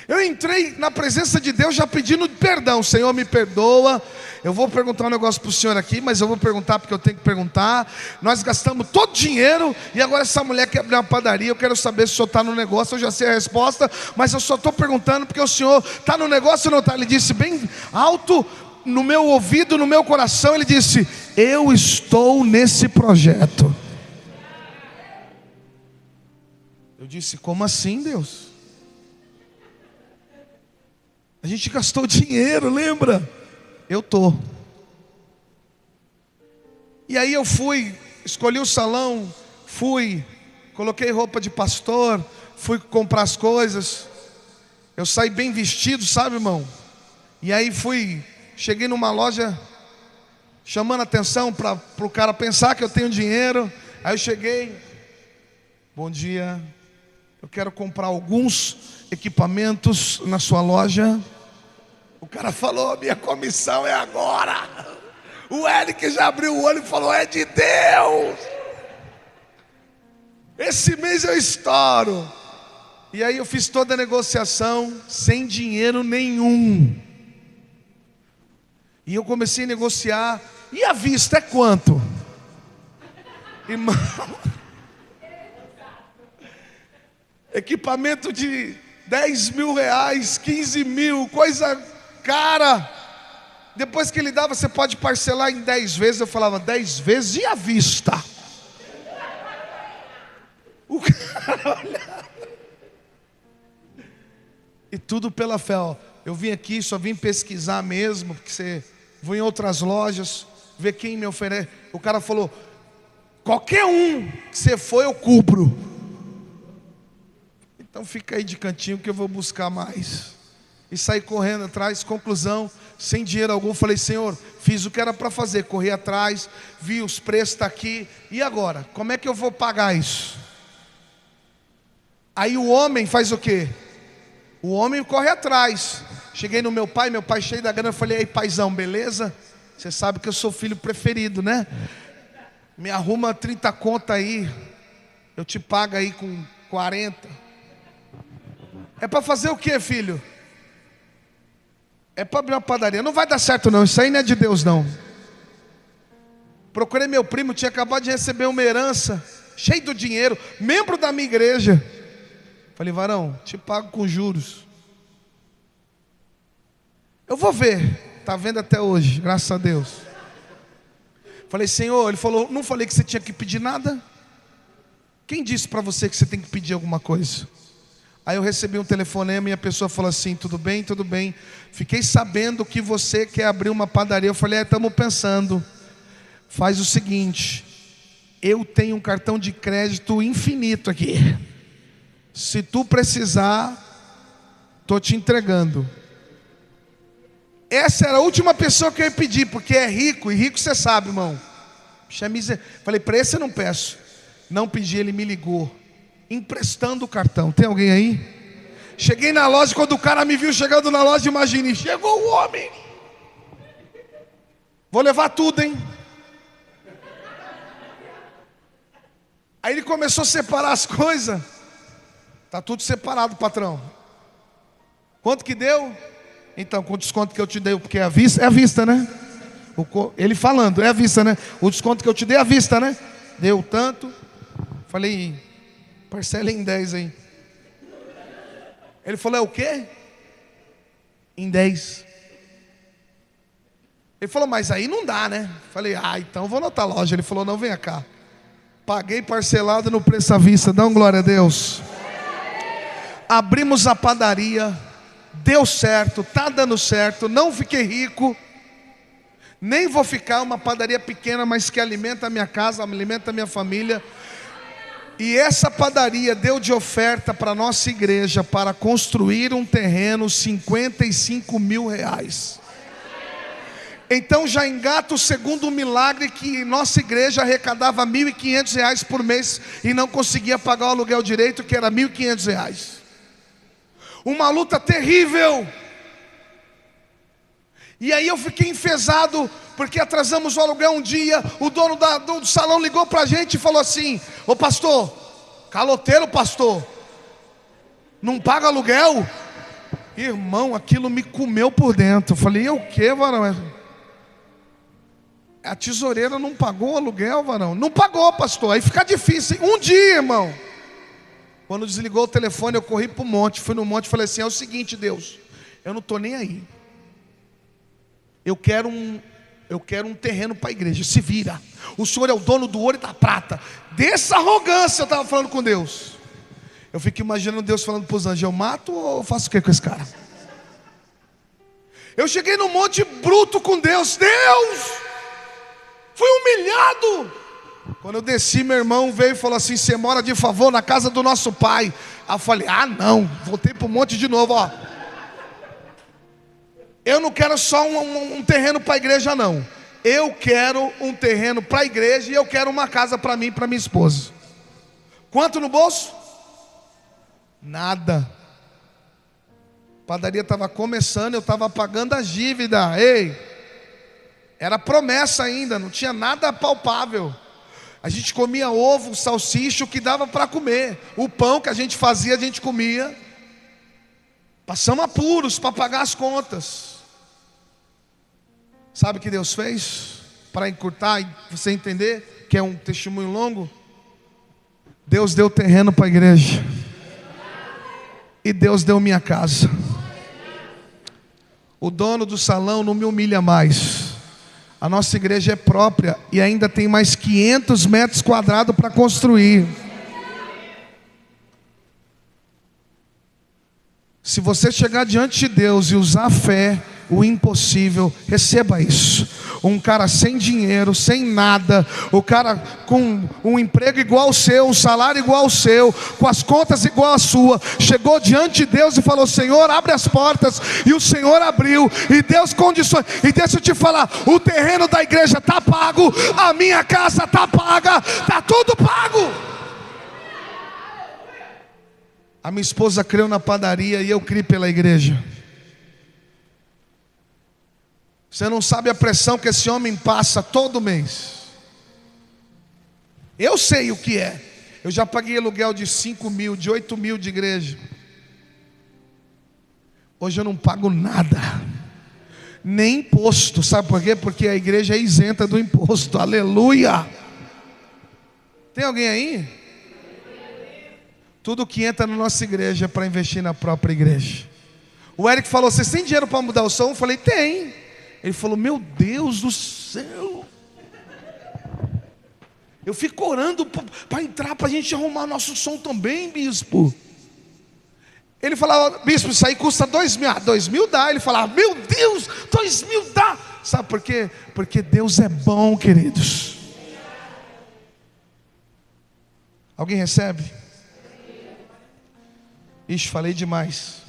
Eu entrei na presença de Deus já pedindo perdão. Senhor, me perdoa. Eu vou perguntar um negócio para o senhor aqui, mas eu vou perguntar porque eu tenho que perguntar. Nós gastamos todo o dinheiro e agora essa mulher quer abrir uma padaria. Eu quero saber se o senhor está no negócio. Eu já sei a resposta, mas eu só estou perguntando porque o senhor está no negócio ou não está? Ele disse bem alto no meu ouvido, no meu coração. Ele disse: eu estou nesse projeto. Eu disse: como assim, Deus? A gente gastou dinheiro, lembra? Eu tô. E aí eu fui, escolhi o salão, coloquei roupa de pastor, fui comprar as coisas. Eu saí bem vestido, sabe, irmão? E aí cheguei numa loja chamando a atenção para o cara pensar que eu tenho dinheiro. Aí eu cheguei: bom dia, eu quero comprar alguns equipamentos na sua loja. O cara falou: minha comissão é agora. O Eric já abriu o olho e falou: é de Deus. Esse mês eu estouro. E aí eu fiz toda a negociação sem dinheiro nenhum. E eu comecei a negociar. E a vista é quanto? Irmão, equipamento de 10 mil reais, 15 mil, coisa cara. Depois que ele dava, você pode parcelar em 10 vezes. Eu falava, 10 vezes e à vista. O cara olhava. E tudo pela fé, ó. Eu vim aqui, só vim pesquisar mesmo, porque você vou em outras lojas, ver quem me oferece. O cara falou, qualquer um que você for, eu cubro. Então fica aí de cantinho que eu vou buscar mais. E saí correndo atrás, conclusão, sem dinheiro algum, falei, Senhor, fiz o que era para fazer, corri atrás, vi os preços, está aqui, e agora? Como é que eu vou pagar isso? Aí o homem faz o quê? O homem corre atrás. Cheguei no meu pai cheio da grana, eu falei, ei paizão, beleza? Você sabe que eu sou o filho preferido, né? Me arruma 30 conto aí, eu te pago aí com 40. É para fazer o quê, filho? É para abrir uma padaria. Não vai dar certo não, isso aí não é de Deus não. Procurei meu primo, tinha acabado de receber uma herança, cheio do dinheiro, membro da minha igreja. Falei, varão, te pago com juros. Eu vou ver, está vendo até hoje, graças a Deus. Falei, Senhor, ele falou, não falei que você tinha que pedir nada? Quem disse para você que você tem que pedir alguma coisa? Aí eu recebi um telefonema e a pessoa falou assim, tudo bem, tudo bem. Fiquei sabendo que você quer abrir uma padaria. Eu falei, estamos pensando. Faz o seguinte, eu tenho um cartão de crédito infinito aqui. Se tu precisar, estou te entregando. Essa era a última pessoa que eu ia pedir, porque é rico, e rico você sabe, irmão. Falei, para esse eu não peço. Não pedi, ele me ligou, emprestando o cartão. Tem alguém aí? Cheguei na loja, quando o cara me viu chegando na loja, imagine, chegou o homem. Vou levar tudo, hein? Aí ele começou a separar as coisas. Tá tudo separado, patrão. Quanto que deu? Então, com o desconto que eu te dei, porque é à vista, né? Ele falando, é à vista, né? O desconto que eu te dei é à vista, né? Deu tanto. Falei, parcela em 10 aí. Ele falou, é o quê? Em 10. Ele falou, mas aí não dá, né? Falei, então vou na outra loja. Ele falou, não, venha cá. Paguei parcelado no preço à vista. Dá uma glória a Deus. Abrimos a padaria. Deu certo, está dando certo. Não fiquei rico. Nem vou ficar, uma padaria pequena, mas que alimenta a minha casa, alimenta a minha família. E essa padaria deu de oferta para a nossa igreja, para construir um terreno, R$55 mil. Então já engata o segundo milagre, que nossa igreja arrecadava R$1.500 por mês e não conseguia pagar o aluguel direito, que era R$1.500. Uma luta terrível. E aí eu fiquei enfesado, porque atrasamos o aluguel um dia. O dono do salão ligou para a gente e falou assim, ô pastor, caloteiro pastor, não paga aluguel? Irmão, aquilo me comeu por dentro. Eu falei, o que, varão? A tesoureira não pagou o aluguel, varão? Não pagou, pastor. Aí fica difícil, hein? Um dia, irmão. Quando desligou o telefone, eu corri para o monte. Fui no monte e falei assim, é o seguinte, Deus, eu não estou nem aí. Eu quero um terreno para a igreja, se vira. O Senhor é o dono do ouro e da prata. Dessa arrogância eu estava falando com Deus. Eu fico imaginando Deus falando para os anjos, eu mato ou faço o que com esse cara? Eu cheguei no monte bruto com Deus. Deus, fui humilhado. Quando eu desci, meu irmão veio e falou assim, você mora de favor na casa do nosso pai. Aí eu falei, não, voltei para o monte de novo, ó. Eu não quero só um terreno para a igreja, não. Eu quero um terreno para a igreja e eu quero uma casa para mim e para minha esposa. Quanto no bolso? Nada. A padaria estava começando, eu estava pagando a dívida. Ei, era promessa ainda, não tinha nada palpável. A gente comia ovo, salsicha, o que dava para comer. O pão que a gente fazia, a gente comia. Passamos apuros para pagar as contas. Sabe o que Deus fez? Para encurtar e você entender que é um testemunho longo. Deus deu terreno para a igreja. E Deus deu minha casa. O dono do salão não me humilha mais. A nossa igreja é própria e ainda tem mais 500 metros quadrados para construir. Se você chegar diante de Deus e usar a fé, o impossível, receba isso. Um cara sem dinheiro, sem nada, o cara com um emprego igual ao seu, um salário igual ao seu, com as contas igual à sua, chegou diante de Deus e falou: Senhor, abre as portas. E o Senhor abriu, e Deus condições. E deixa eu te falar, o terreno da igreja está pago, a minha casa está paga, está tudo pago. A minha esposa creu na padaria e eu criei pela igreja. Você não sabe a pressão que esse homem passa todo mês. Eu sei o que é. Eu já paguei aluguel de 5 mil, de 8 mil de igreja. Hoje eu não pago nada, nem imposto. Sabe por quê? Porque a igreja é isenta do imposto. Aleluia. Tem alguém aí? Tudo que entra na nossa igreja é para investir na própria igreja. O Eric falou: vocês têm dinheiro para mudar o som? Eu falei: tem. Ele falou: meu Deus do céu, eu fico orando para entrar, para a gente arrumar nosso som também, bispo. Ele falava: bispo, isso aí custa 2 mil. 2 mil dá. Ele falava: meu Deus, 2 mil dá. Sabe por quê? Porque Deus é bom, queridos. Alguém recebe? Ixi, falei demais.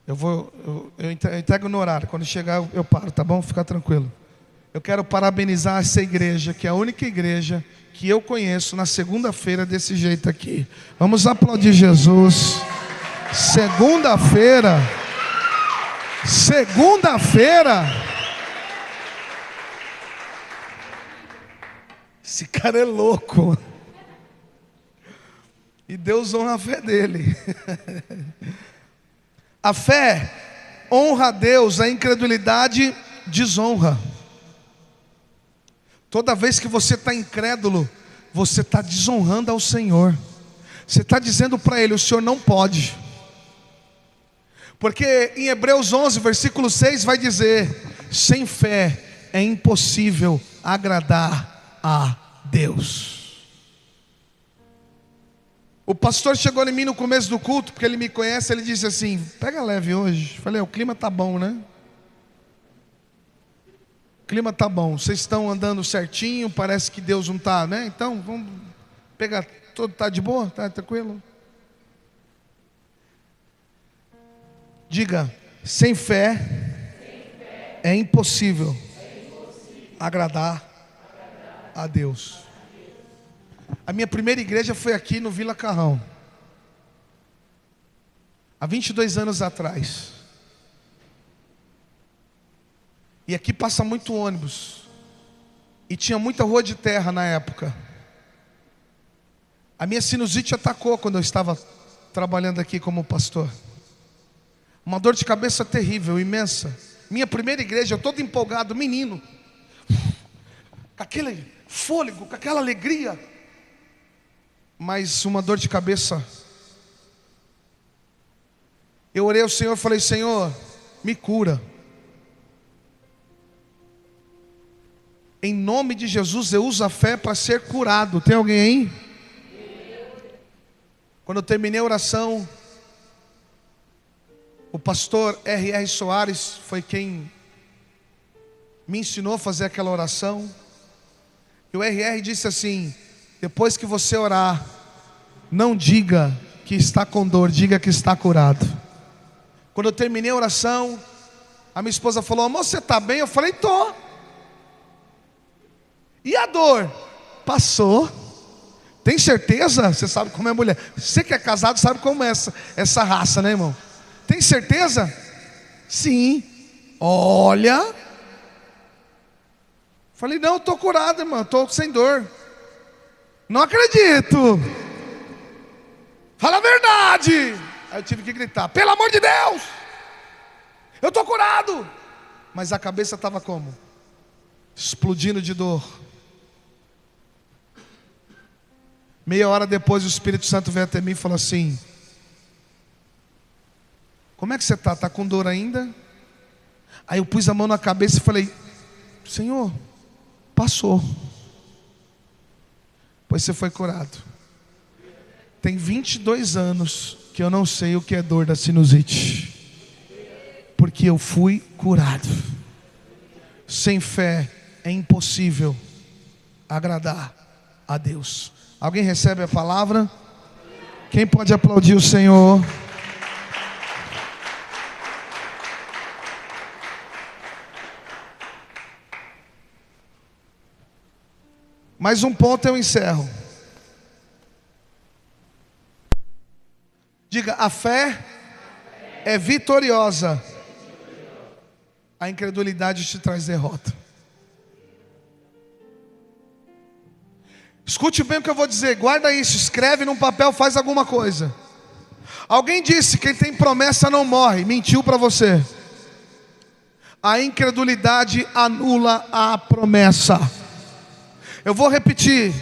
Eu entrego no horário. Quando chegar eu paro, tá bom? Fica tranquilo. Eu quero parabenizar essa igreja, que é a única igreja que eu conheço na segunda-feira desse jeito aqui. Vamos aplaudir Jesus. Segunda-feira. Esse cara é louco. E Deus honra a fé dele. A fé honra a Deus, a incredulidade desonra. Toda vez que você está incrédulo, você está desonrando ao Senhor. Você está dizendo para Ele: o Senhor não pode. Porque em Hebreus 11, versículo 6 vai dizer: sem fé é impossível agradar a Deus. O pastor chegou em mim no começo do culto, porque ele me conhece. Ele disse assim: pega leve hoje. Falei: o clima tá bom, né? O clima tá bom. Vocês estão andando certinho. Parece que Deus não está, né? Então vamos pegar. Todo tá de boa? Tá tranquilo? Diga: sem fé é impossível agradar a Deus. A minha primeira igreja foi aqui no Vila Carrão, há 22 anos atrás. E aqui passa muito ônibus, e tinha muita rua de terra na época. A minha sinusite atacou quando eu estava trabalhando aqui como pastor. Uma dor de cabeça terrível, imensa. Minha primeira igreja, eu todo empolgado, menino, com aquele fôlego, com aquela alegria. Mas uma dor de cabeça. Eu orei ao Senhor e falei: Senhor, me cura. Em nome de Jesus, eu uso a fé para ser curado. Tem alguém aí? Quando eu terminei a oração, o pastor R.R. Soares foi quem me ensinou a fazer aquela oração. E o R.R. disse assim: depois que você orar, não diga que está com dor, diga que está curado. Quando eu terminei a oração, a minha esposa falou: amor, você está bem? Eu falei: tô. E a dor? Passou. Tem certeza? Você sabe como é mulher. Você que é casado sabe como é essa raça, né, irmão? Tem certeza? Sim. Olha. Falei: não, estou curado, irmão, estou sem dor. Não acredito. Fala a verdade. Aí eu tive que gritar: pelo amor de Deus, eu estou curado. Mas a cabeça estava como? Explodindo de dor. Meia hora depois o Espírito Santo veio até mim e falou assim: como é que você está? Está com dor ainda? Aí eu pus a mão na cabeça e falei: Senhor, passou. Pois você foi curado. Tem 22 anos que eu não sei o que é dor da sinusite, porque eu fui curado. Sem fé é impossível agradar a Deus. Alguém recebe a palavra? Quem pode aplaudir o Senhor? Mais um ponto eu encerro. Diga: a fé é vitoriosa, a incredulidade te traz derrota. Escute bem o que eu vou dizer, guarda isso, escreve num papel, faz alguma coisa. Alguém disse que quem tem promessa não morre, mentiu para você. A incredulidade anula a promessa. Eu vou repetir: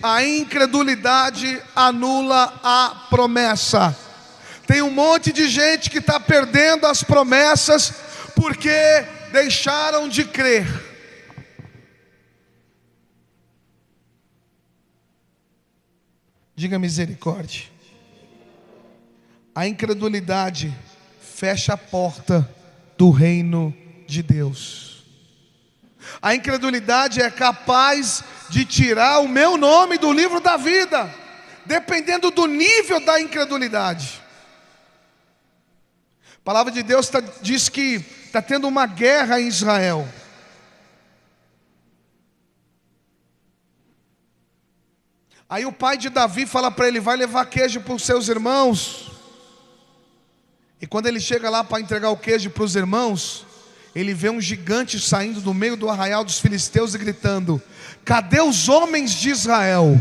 a incredulidade anula a promessa. Tem um monte de gente que está perdendo as promessas porque deixaram de crer. Diga misericórdia. A incredulidade fecha a porta do reino de Deus. A incredulidade é capaz de tirar o meu nome do livro da vida, dependendo do nível da incredulidade. A palavra de Deus diz que está tendo uma guerra em Israel. Aí o pai de Davi fala para ele: vai levar queijo para os seus irmãos. E quando ele chega lá para entregar o queijo para os irmãos, ele vê um gigante saindo do meio do arraial dos filisteus e gritando: cadê os homens de Israel?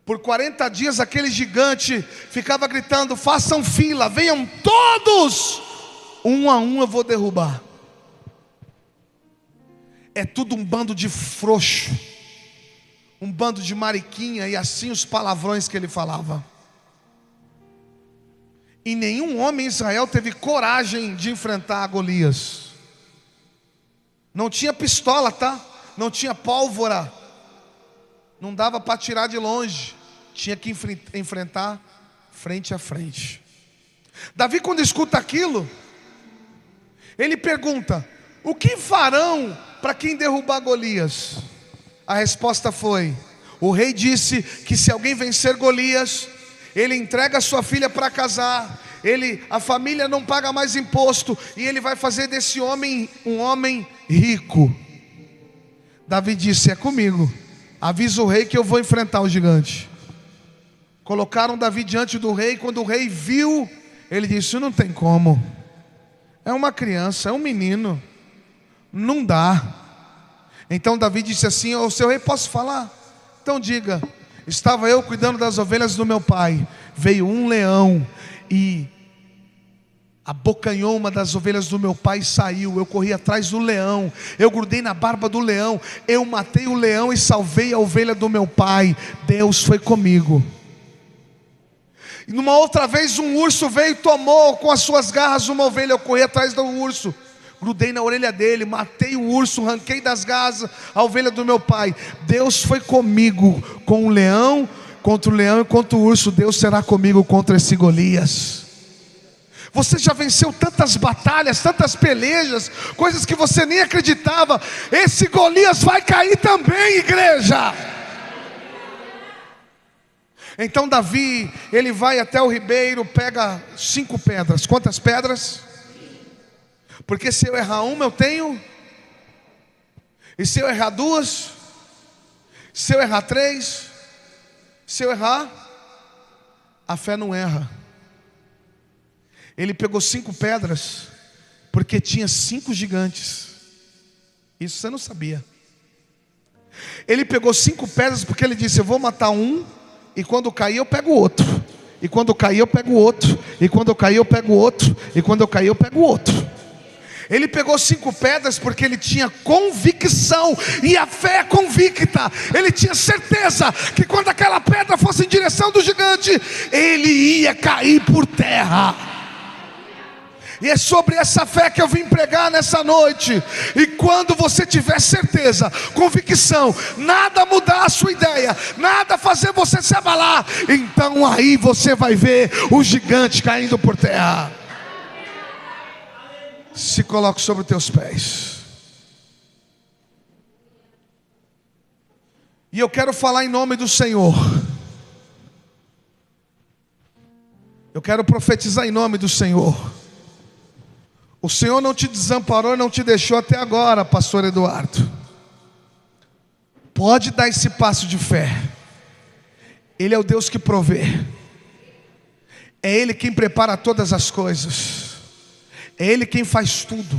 Por 40 dias aquele gigante ficava gritando: façam fila, venham todos, um a um eu vou derrubar. É tudo um bando de frouxo, um bando de mariquinha, e assim os palavrões que ele falava. E nenhum homem em Israel teve coragem de enfrentar Golias. Não tinha pistola, tá? Não tinha pólvora. Não dava para tirar de longe. Tinha que enfrentar frente a frente. Davi, quando escuta aquilo, ele pergunta: o que farão para quem derrubar Golias? A resposta foi: o rei disse que se alguém vencer Golias, ele entrega a sua filha para casar, a família não paga mais imposto, e ele vai fazer desse homem um homem rico. Davi disse: é comigo, avisa o rei que eu vou enfrentar o gigante. Colocaram Davi diante do rei. Quando o rei viu, ele disse: não tem como, é uma criança, é um menino, não dá. Então Davi disse assim: ô seu rei, posso falar? Então diga. Estava eu cuidando das ovelhas do meu pai, veio um leão e abocanhou uma das ovelhas do meu pai e saiu. Eu corri atrás do leão, eu grudei na barba do leão, eu matei o leão e salvei a ovelha do meu pai. Deus foi comigo. E numa outra vez um urso veio e tomou com as suas garras uma ovelha. Eu corri atrás do urso, grudei na orelha dele, matei o urso, arranquei das garras a ovelha do meu pai. Deus foi comigo com o leão, contra o leão e contra o urso. Deus será comigo contra esse Golias. Você já venceu tantas batalhas, tantas pelejas, coisas que você nem acreditava. Esse Golias vai cair também, igreja. Então Davi, ele vai até o ribeiro, pega 5 pedras. Quantas pedras? Porque se eu errar uma eu tenho, e se eu errar 2, se eu errar 3, se eu errar, a fé não erra. Ele pegou 5 pedras, porque tinha 5 gigantes. Isso você não sabia. Ele pegou 5 pedras porque ele disse: eu vou matar um, e quando cair eu pego o outro, e quando cair eu pego o outro, e quando cair eu pego o outro, e quando cair eu pego o outro. Ele pegou 5 pedras porque ele tinha convicção, e a fé é convicta. Ele tinha certeza que quando aquela pedra fosse em direção do gigante, ele ia cair por terra. E é sobre essa fé que eu vim pregar nessa noite. E quando você tiver certeza, convicção, nada mudar a sua ideia, nada fazer você se abalar, então aí você vai ver o gigante caindo por terra. Se coloque sobre os teus pés. E eu quero falar em nome do Senhor. Eu quero profetizar em nome do Senhor. O Senhor não te desamparou, não te deixou até agora, pastor Eduardo. Pode dar esse passo de fé. Ele é o Deus que provê. É Ele quem prepara todas as coisas. É Ele quem faz tudo.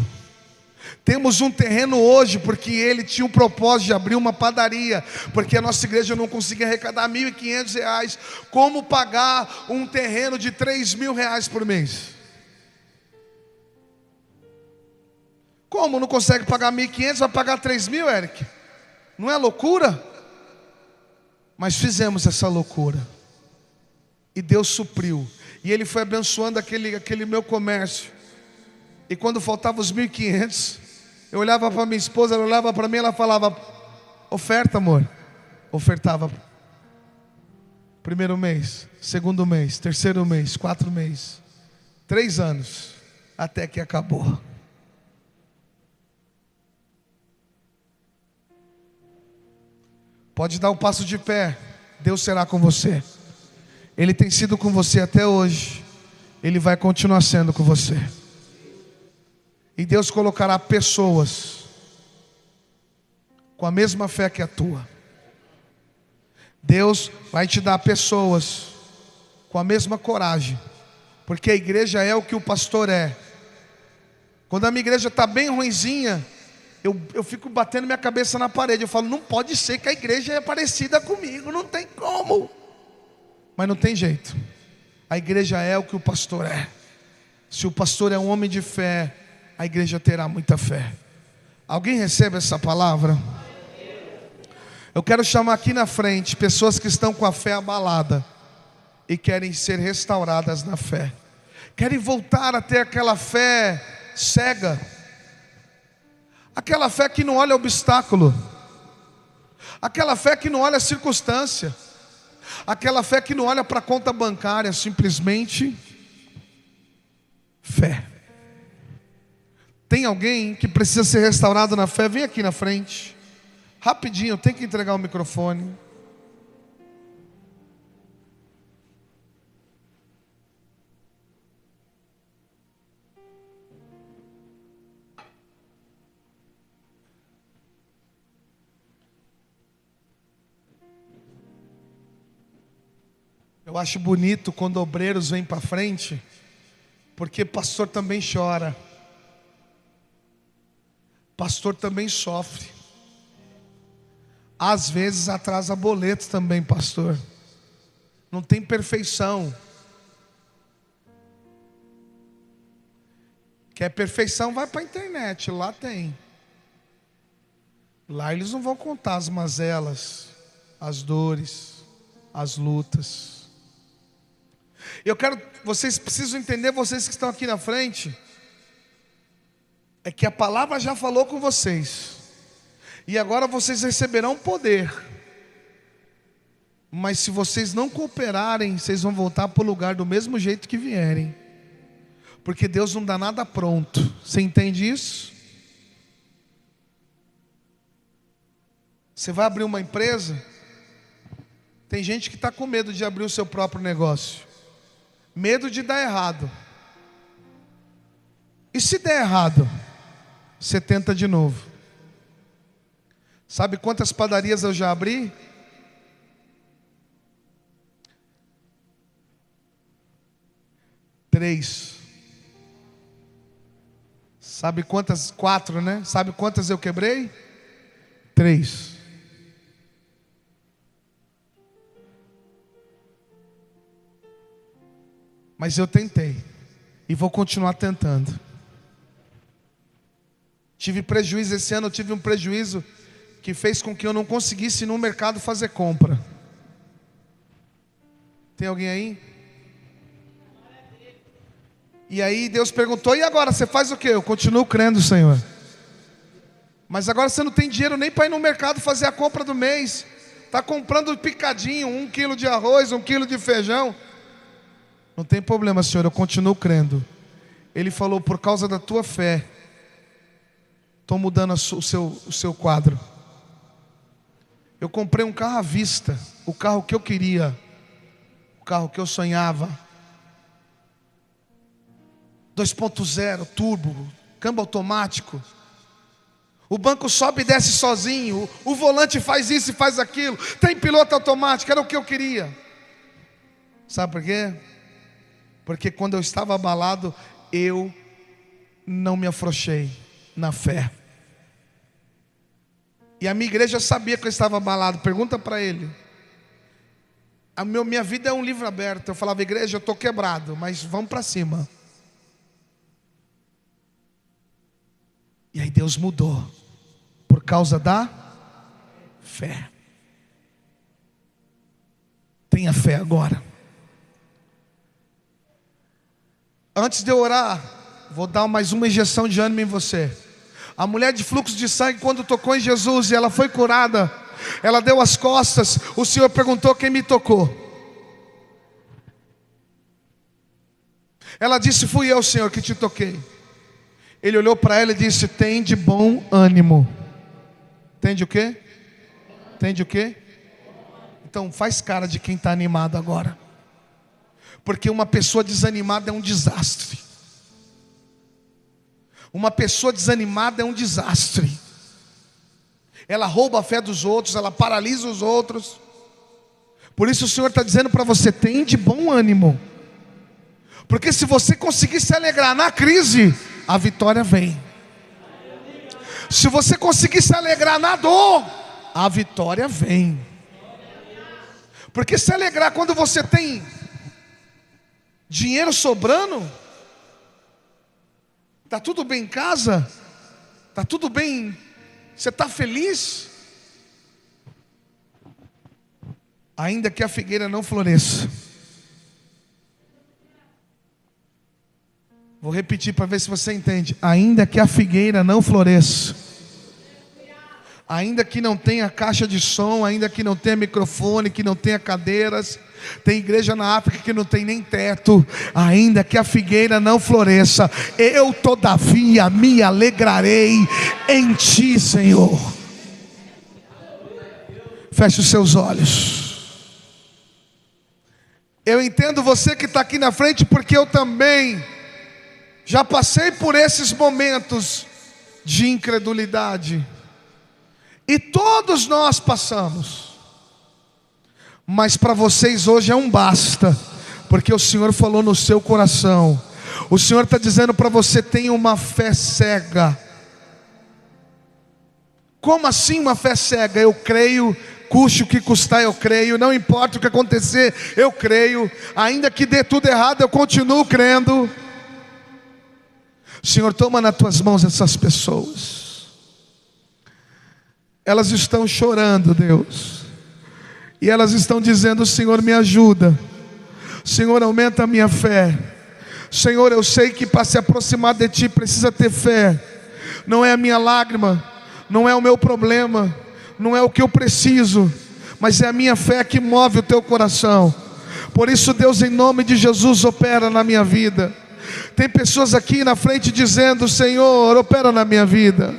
Temos um terreno hoje porque Ele tinha o propósito de abrir uma padaria, porque a nossa igreja não conseguia arrecadar R$1.500. Como pagar um terreno de R$3.000 por mês? Como não consegue pagar 1.500, vai pagar 3.000, Eric? Não é loucura? Mas fizemos essa loucura. E Deus supriu. E Ele foi abençoando aquele meu comércio. E quando faltava os 1.500, eu olhava para minha esposa, ela olhava para mim, ela falava: oferta, amor. Ofertava. Primeiro mês, segundo mês, terceiro mês, 4 meses, 3 anos, até que acabou. Pode dar um passo de pé. Deus será com você. Ele tem sido com você até hoje. Ele vai continuar sendo com você. E Deus colocará pessoas com a mesma fé que a tua. Deus vai te dar pessoas com a mesma coragem. Porque a igreja é o que o pastor é. Quando a minha igreja está bem ruinzinha, eu fico batendo minha cabeça na parede. Eu falo: não pode ser que a igreja é parecida comigo. Não tem como. Mas não tem jeito. A igreja é o que o pastor é. Se o pastor é um homem de fé, a igreja terá muita fé. Alguém recebe essa palavra? Eu quero chamar aqui na frente pessoas que estão com a fé abalada e querem ser restauradas na fé. Querem voltar a ter aquela fé cega, aquela fé que não olha obstáculo, aquela fé que não olha circunstância, aquela fé que não olha para a conta bancária, simplesmente fé. Tem alguém que precisa ser restaurado na fé? Vem aqui na frente. Rapidinho, eu tenho que entregar o microfone. Eu acho bonito quando obreiros vêm para frente, porque pastor também chora. Pastor também sofre. Às vezes atrasa boleto também, pastor. Não tem perfeição. Quer perfeição, vai para a internet, lá tem. Lá eles não vão contar as mazelas, as dores, as lutas. Vocês precisam entender, vocês que estão aqui na frente, é que a palavra já falou com vocês. E agora vocês receberão poder. Mas se vocês não cooperarem, vocês vão voltar para o lugar do mesmo jeito que vierem. Porque Deus não dá nada pronto. Você entende isso? Você vai abrir uma empresa. Tem gente que está com medo de abrir o seu próprio negócio. Medo de dar errado. E se der errado, você tenta de novo. Sabe quantas padarias eu já abri? 3. Sabe quantas? 4, né? Sabe quantas eu quebrei? 3. Mas eu tentei. E vou continuar tentando. Tive prejuízo esse ano, eu tive um prejuízo que fez com que eu não conseguisse ir no mercado fazer compra. Tem alguém aí? E aí Deus perguntou: e agora, você faz o quê? Eu continuo crendo, Senhor. Mas agora você não tem dinheiro nem para ir no mercado fazer a compra do mês. Está comprando picadinho, 1 quilo de arroz, 1 quilo de feijão. Não tem problema, Senhor, eu continuo crendo. Ele falou: por causa da tua fé, estou mudando o seu quadro. Eu comprei um carro à vista, o carro que eu queria, o carro que eu sonhava. 2.0, turbo, câmbio automático. O banco sobe e desce sozinho, o volante faz isso e faz aquilo, tem piloto automático, era o que eu queria. Sabe por quê? Porque quando eu estava abalado, eu não me afrouxei na fé. E a minha igreja sabia que eu estava abalado. Pergunta para ele. Minha vida é um livro aberto. Eu falava: igreja, eu estou quebrado, mas vamos para cima. E aí Deus mudou, por causa da fé. Tenha fé agora. Antes de eu orar, vou dar mais uma injeção de ânimo em você. A mulher de fluxo de sangue, quando tocou em Jesus e ela foi curada, ela deu as costas. O Senhor perguntou: quem me tocou? Ela disse: fui eu, Senhor, que te toquei. Ele olhou para ela e disse: tem de bom ânimo. Tem de o quê? Tem de o quê? Então faz cara de quem está animado agora. Porque uma pessoa desanimada é um desastre. Uma pessoa desanimada é um desastre. Ela rouba a fé dos outros, ela paralisa os outros. Por isso o Senhor está dizendo para você: tem de bom ânimo. Porque se você conseguir se alegrar na crise, a vitória vem. Se você conseguir se alegrar na dor, a vitória vem. Porque se alegrar quando você tem dinheiro sobrando, está tudo bem em casa, está tudo bem, você está feliz, ainda que a figueira não floresça. Vou repetir para ver se você entende. Ainda que a figueira não floresça, ainda que não tenha caixa de som, ainda que não tenha microfone, que não tenha cadeiras, tem igreja na África que não tem nem teto, ainda que a figueira não floresça, eu todavia me alegrarei em ti, Senhor. Feche os seus olhos. Eu entendo você que está aqui na frente, porque eu também já passei por esses momentos de incredulidade. E todos nós passamos. Mas para vocês hoje é um basta, porque o Senhor falou no seu coração. O Senhor está dizendo para você: tenha uma fé cega. Como assim uma fé cega? Eu creio, custe o que custar, eu creio. Não importa o que acontecer, eu creio. Ainda que dê tudo errado, eu continuo crendo. Senhor, toma nas tuas mãos essas pessoas. Elas estão chorando, Deus, e elas estão dizendo: Senhor, me ajuda. Senhor, aumenta a minha fé. Senhor, eu sei que para se aproximar de Ti precisa ter fé. Não é a minha lágrima, não é o meu problema, não é o que eu preciso, mas é a minha fé que move o Teu coração. Por isso, Deus, em nome de Jesus, opera na minha vida. Tem pessoas aqui na frente dizendo: Senhor, opera na minha vida.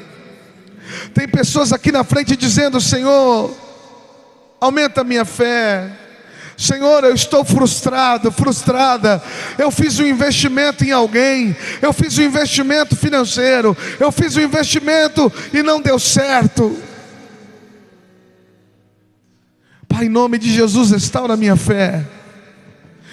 Tem pessoas aqui na frente dizendo: Senhor, aumenta a minha fé. Senhor, eu estou frustrado, frustrada. Eu fiz um investimento em alguém, eu fiz um investimento financeiro, eu fiz um investimento e não deu certo. Pai, em nome de Jesus, restaura a minha fé.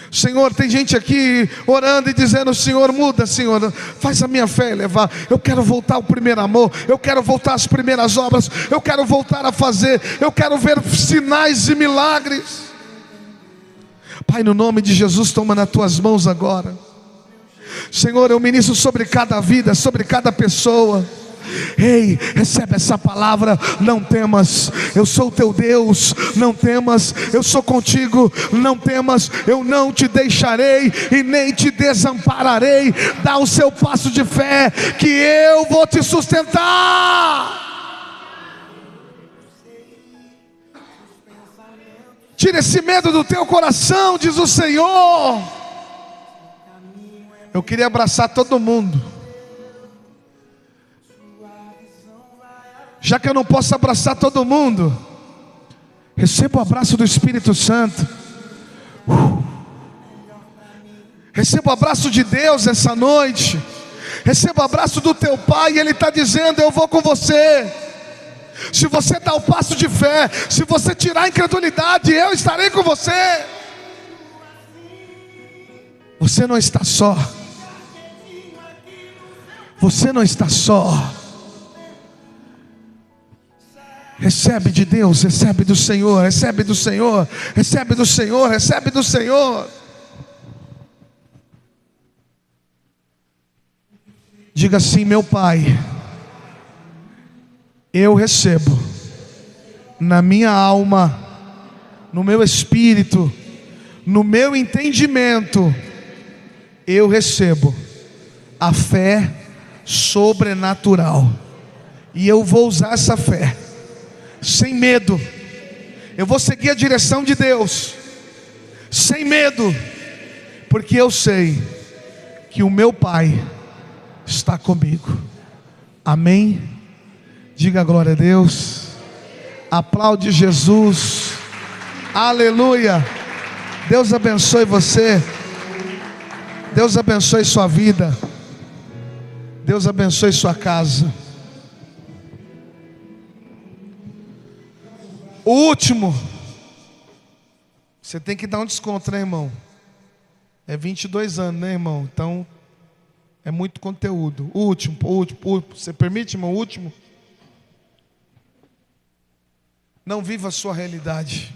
Senhor, tem gente aqui orando e dizendo: Senhor, muda, Senhor, faz a minha fé elevar. Eu quero voltar ao primeiro amor, eu quero voltar às primeiras obras, eu quero voltar a fazer, eu quero ver sinais e milagres. Pai, no nome de Jesus, toma nas tuas mãos agora. Senhor, eu ministro sobre cada vida, sobre cada pessoa. Ei, recebe essa palavra: não temas, eu sou o teu Deus. Não temas, eu sou contigo. Não temas, eu não te deixarei e nem te desampararei. Dá o seu passo de fé, que eu vou te sustentar. Tira esse medo do teu coração, diz o Senhor. Eu queria abraçar todo mundo. Já que eu não posso abraçar todo mundo, receba o abraço do Espírito Santo. Receba o abraço de Deus essa noite. Receba o abraço do teu Pai. Ele está dizendo: eu vou com você. Se você dá o passo de fé, se você tirar a incredulidade, eu estarei com você. Você não está só. Você não está só. Recebe de Deus, recebe do Senhor, recebe do Senhor, recebe do Senhor, recebe do Senhor. Diga assim: meu Pai, eu recebo na minha alma, no meu espírito, no meu entendimento, eu recebo a fé sobrenatural, e eu vou usar essa fé sem medo. Eu vou seguir a direção de Deus sem medo, porque eu sei que o meu Pai está comigo. Amém? Diga glória a Deus. Aplaude Jesus. Aleluia. Deus abençoe você. Deus abençoe sua vida. Deus abençoe sua casa. O último, você tem que dar um desconto, né, irmão? É 22 anos, né, irmão? Então é muito conteúdo. O último. Você permite, irmão? O último. Não viva a sua realidade.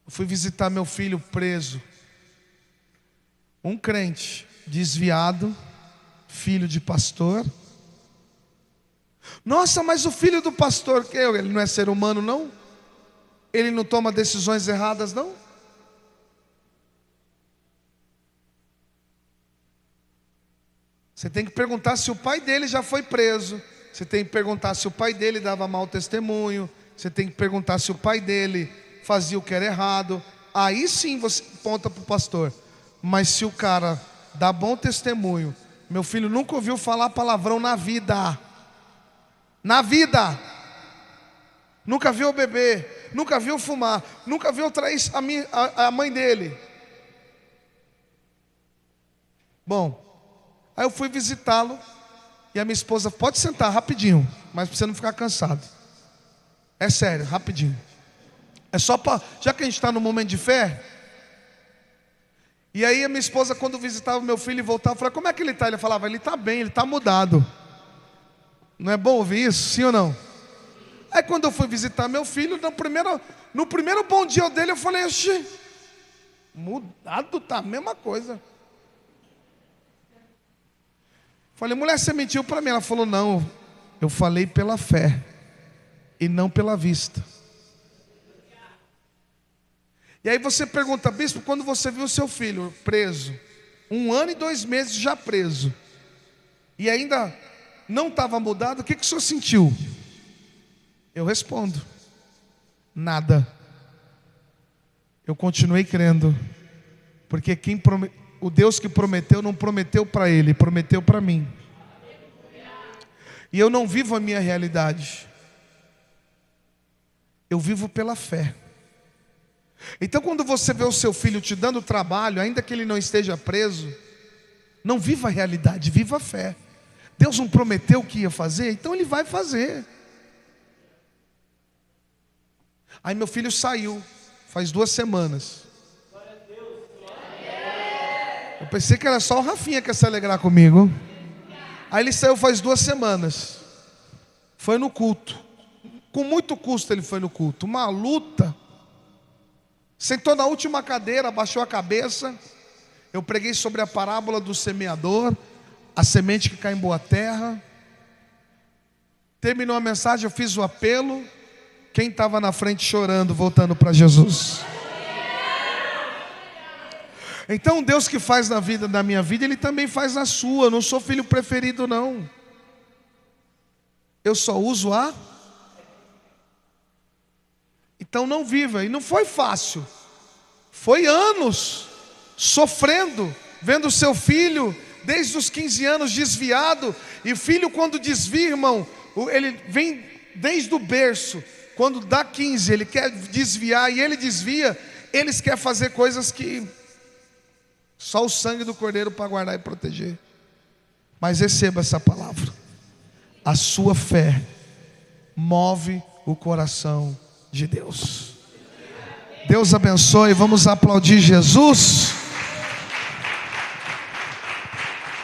Eu fui visitar meu filho preso. Um crente desviado, filho de pastor. Nossa, mas o filho do pastor, ele não é ser humano, não? Ele não toma decisões erradas, não? Você tem que perguntar se o pai dele já foi preso. Você tem que perguntar se o pai dele dava mau testemunho. Você tem que perguntar se o pai dele fazia o que era errado. Aí sim você aponta para o pastor. Mas se o cara dá bom testemunho, meu filho nunca ouviu falar palavrão na vida. Na vida. Nunca viu beber, nunca viu fumar, nunca viu trair a mãe dele. Bom, aí eu fui visitá-lo. E a minha esposa: pode sentar rapidinho, mas para você não ficar cansado. É sério, rapidinho. É só para, já que a gente está no momento de fé. E aí a minha esposa, quando visitava meu filho e voltava, falava: como é que ele está? Ele falava: ele está bem, ele está mudado. Não é bom ouvir isso, sim ou não? Aí quando eu fui visitar meu filho, no primeiro bom dia dele, eu falei: oxi, mudado tá a mesma coisa. Falei: mulher, você mentiu para mim? Ela falou: não, eu falei pela fé e não pela vista. E aí você pergunta: bispo, quando você viu o seu filho preso, 1 ano e 2 meses já preso, e ainda não estava mudado, o que o senhor sentiu? Eu respondo: nada. Eu continuei crendo, porque o Deus que prometeu não prometeu para ele, prometeu para mim. E eu não vivo a minha realidade, eu vivo pela fé. Então quando você vê o seu filho te dando trabalho, ainda que ele não esteja preso, não viva a realidade, viva a fé. Deus não prometeu que ia fazer, então Ele vai fazer. Aí meu filho saiu, faz 2 semanas. Eu pensei que era só o Rafinha que ia se alegrar comigo. Aí ele saiu faz 2 semanas. Foi no culto. Com muito custo ele foi no culto. Uma luta. Sentou na última cadeira, abaixou a cabeça. Eu preguei sobre a parábola do semeador, a semente que cai em boa terra. Terminou a mensagem, eu fiz o apelo. Quem estava na frente chorando, voltando para Jesus? Então Deus que faz na vida da minha vida, Ele também faz na sua. Eu não sou filho preferido não. Eu só uso a... Então não viva. E não foi fácil. Foi anos sofrendo, vendo seu filho desde os 15 anos desviado. E filho quando desvia, irmão, ele vem desde o berço. Quando dá 15, ele quer desviar e ele desvia. Eles querem fazer coisas que só o sangue do Cordeiro para guardar e proteger. Mas receba essa palavra. A sua fé move o coração de Deus. Deus abençoe. Vamos aplaudir Jesus.